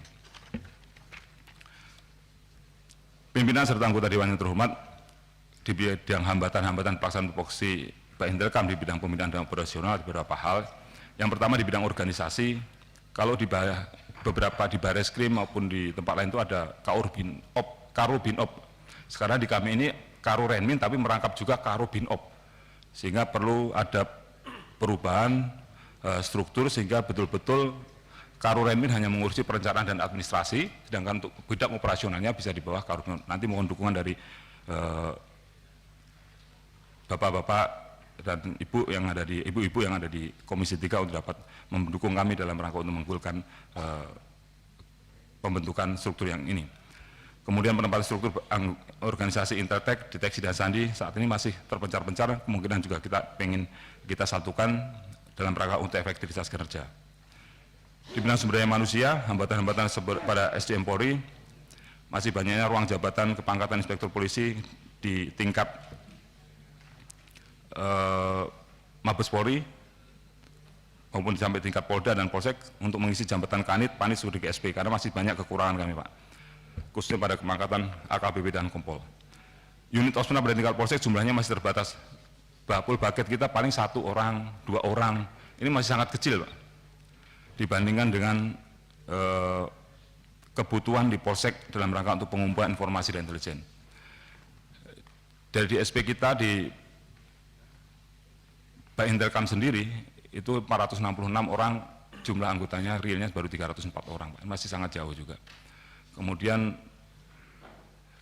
Pimpinan serta anggota Dewan yang terhormat, di bidang hambatan-hambatan pelaksanaan tupoksi Bapak Intelkam di bidang pembinaan dan operasional di beberapa hal. Yang pertama di bidang organisasi, kalau di beberapa di Bareskrim maupun di tempat lain itu ada Karubinop. Sekarang di kami ini Karurenmin tapi merangkap juga Karubinop. Sehingga perlu ada perubahan struktur sehingga betul-betul Karurenmin hanya mengurusi perencanaan dan administrasi, sedangkan untuk bidang operasionalnya bisa di bawah Karubinop. Nanti mohon dukungan dari bapak-bapak dan ibu-ibu yang ada di Komisi 3 untuk dapat mendukung kami dalam rangka untuk menggulkan pembentukan struktur yang ini. Kemudian penempatan struktur organisasi Intertek, Deteksi dan Sandi saat ini masih terpencar-pencar, kemungkinan juga kita satukan dalam rangka untuk efektivitas kerja. Di bidang sumber daya manusia, hambatan-hambatan pada SDM Polri, masih banyaknya ruang jabatan kepangkatan inspektur polisi di tingkat Mabes Polri maupun sampai tingkat Polda dan Polsek untuk mengisi jabatan Kanit, Panit, Sudik, SP, karena masih banyak kekurangan kami, Pak, khususnya pada kepangkatan AKBP dan Kompol. Unit Osmena pada tingkat Polsek jumlahnya masih terbatas. Bapul Baket kita paling 1 orang, 2 orang, ini masih sangat kecil, Pak, dibandingkan dengan kebutuhan di Polsek dalam rangka untuk pengumpulan informasi dan intelijen. Dari DSP kita di Bapak Intelkam sendiri itu 466 orang, jumlah anggotanya realnya baru 304 orang, Pak. Masih sangat jauh juga. Kemudian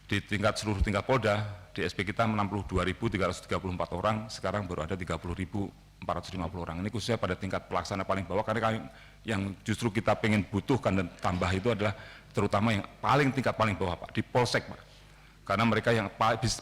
di seluruh tingkat Polda, DSP kita 62.334 orang, sekarang baru ada 30.450 orang. Ini khususnya pada tingkat pelaksana paling bawah, karena yang justru kita pengen butuhkan dan tambah itu adalah terutama yang tingkat paling bawah, Pak, di Polsek, Pak. Karena mereka yang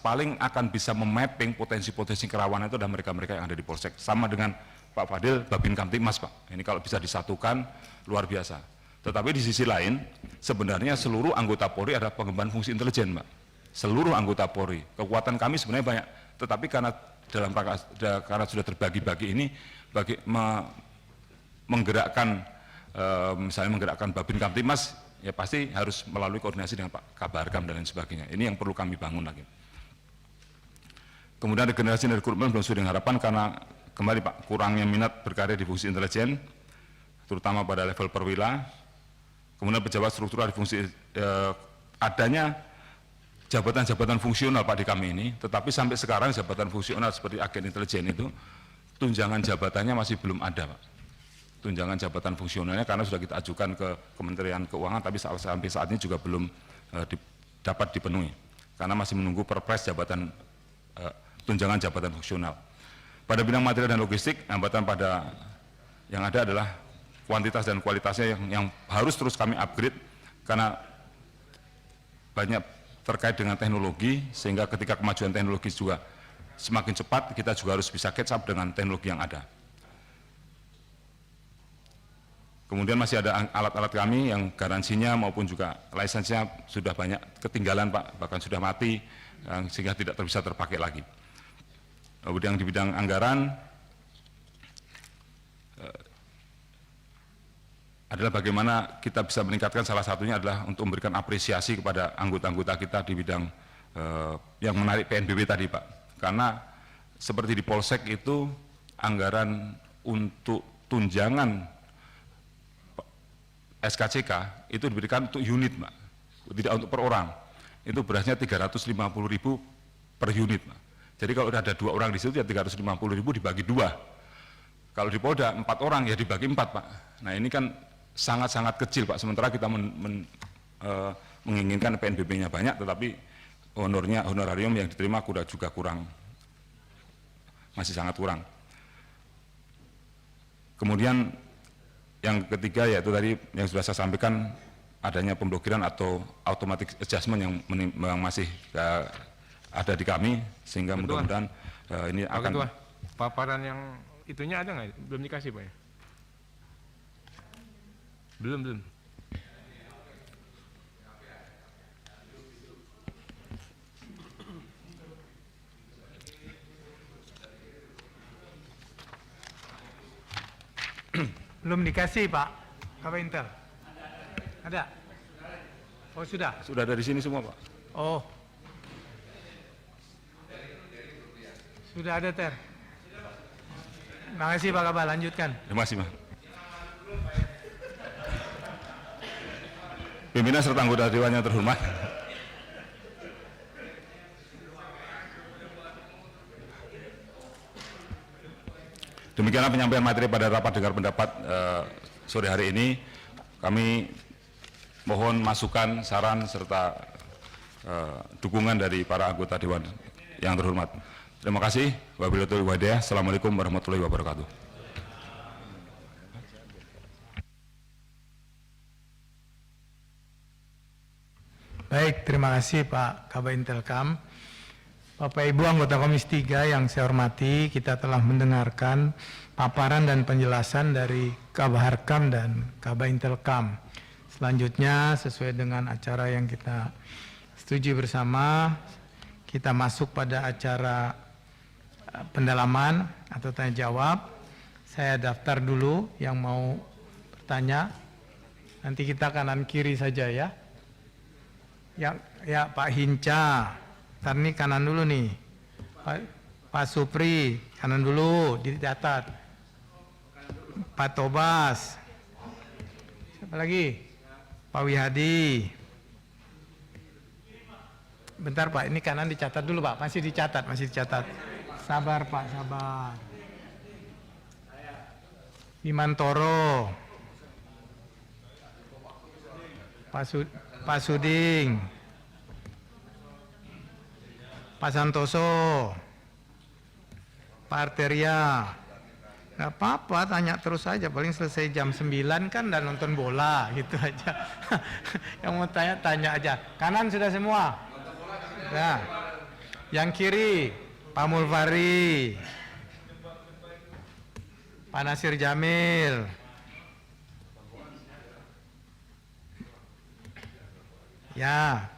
paling akan bisa memapping potensi-potensi kerawanan itu adalah mereka-mereka yang ada di Polsek. Sama dengan Pak Fadil, Babin Kamtipmas, Pak. Ini kalau bisa disatukan, luar biasa. Tetapi di sisi lain, sebenarnya seluruh anggota Polri adalah pengemban fungsi intelijen, Pak. Seluruh anggota Polri. Kekuatan kami sebenarnya banyak. Tetapi karena karena sudah terbagi-bagi ini, menggerakkan, misalnya menggerakkan Babin Kamtipmas, ya pasti harus melalui koordinasi dengan Pak Kabarkam dan lain sebagainya. Ini yang perlu kami bangun lagi. Kemudian regenerasi dan rekrutmen belum sesuai dengan harapan karena kembali, Pak, kurangnya minat berkarya di fungsi intelijen, terutama pada level perwira. Kemudian pejabat struktural di fungsi adanya jabatan-jabatan fungsional, Pak, di kami ini, tetapi sampai sekarang jabatan fungsional seperti agen intelijen itu tunjangan jabatannya masih belum ada, Pak. Tunjangan jabatan fungsionalnya karena sudah kita ajukan ke Kementerian Keuangan, tapi sampai saat ini juga belum dapat dipenuhi karena masih menunggu perpres jabatan tunjangan jabatan fungsional. Pada bidang material dan logistik, hambatan yang ada adalah kuantitas dan kualitasnya yang harus terus kami upgrade karena banyak terkait dengan teknologi, sehingga ketika kemajuan teknologi juga semakin cepat, kita juga harus bisa catch up dengan teknologi yang ada. Kemudian masih ada alat-alat kami yang garansinya maupun juga lisensinya sudah banyak ketinggalan Pak, bahkan sudah mati, sehingga tidak bisa terpakai lagi. Kemudian di bidang anggaran adalah bagaimana kita bisa meningkatkan, salah satunya adalah untuk memberikan apresiasi kepada anggota-anggota kita di bidang yang menarik PNBP tadi Pak. Karena seperti di Polsek itu anggaran untuk tunjangan SKCK itu diberikan untuk unit Pak, tidak untuk per orang. Itu berasnya 350.000 per unit Pak. Jadi kalau ada 2 orang di situ ya 350.000 dibagi 2. Kalau di Polda 4 orang ya dibagi 4 Pak. Nah ini kan sangat-sangat kecil Pak, sementara kita menginginkan PNBP-nya banyak, tetapi honorarium yang diterima juga kurang, masih sangat kurang. Kemudian yang ketiga yaitu tadi yang sudah saya sampaikan, adanya pemblokiran atau automatic adjustment yang masih ada di kami, sehingga mudah-mudahan ini akan... Ketua, paparan yang itunya ada nggak? Belum dikasih Pak ya? Belum. Belum dikasih Pak, Kabak Intel. Ada? Oh sudah? Sudah ada di sini semua Pak. Oh. Sudah ada Ter. Terima kasih Pak Kabak, lanjutkan. Terima kasih Pak. Pimpinan serta anggota Dewan yang terhormat. Demikianlah penyampaian materi pada rapat dengar pendapat sore hari ini. Kami mohon masukan, saran, serta dukungan dari para anggota Dewan yang terhormat. Terima kasih. Wabillahi taufiq wal hidayah. Assalamualaikum warahmatullahi wabarakatuh. Baik, terima kasih Pak Kabak Intelkam. Bapak Ibu anggota Komisi 3 yang saya hormati, kita telah mendengarkan paparan dan penjelasan dari Kabak Harkam dan Kabak Intelkam. Selanjutnya sesuai dengan acara yang kita setujui bersama, kita masuk pada acara pendalaman atau tanya jawab. Saya daftar dulu yang mau bertanya. Nanti kita kanan kiri saja ya. Ya Pak Hinca, ntar nih kanan dulu nih. Pak Supri, kanan dulu, dicatat. Pak Tobas. Siapa lagi? Pak Wihadi. Bentar Pak, ini kanan dicatat dulu Pak, masih dicatat. Sabar Pak, sabar. Bimantoro. Pak Suding, Pak Santoso, Pak Arteria. Nggak apa-apa, tanya terus aja, paling selesai jam 9 kan dan nonton bola gitu aja. Yang mau tanya aja. Kanan sudah semua? Nah, yang kiri Pak Mulfari, Pak Nasir Jamil, ya,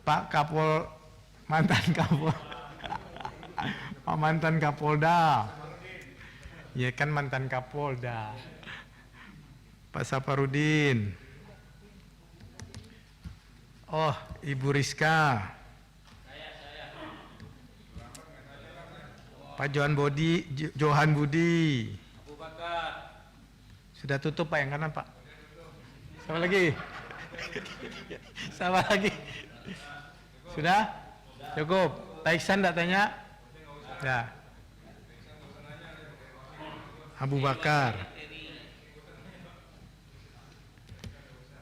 Pak Kapol, mantan Kapolda, ya kan mantan Kapolda, Pak Saparudin, oh Ibu Rizka, Pak Johan Budi, sudah tutup Pak yang kanan Pak, siapa lagi? Sama lagi. Sudah? Cukup. Pak Iksan tidak tanya? Ya. Abu Bakar.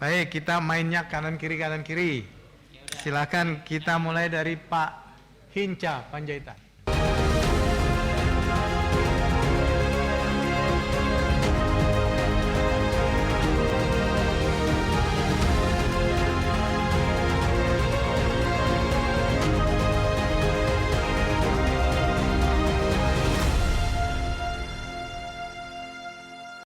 Baik, kita mainnya kanan kiri. Silakan kita mulai dari Pak Hinca Panjaitan.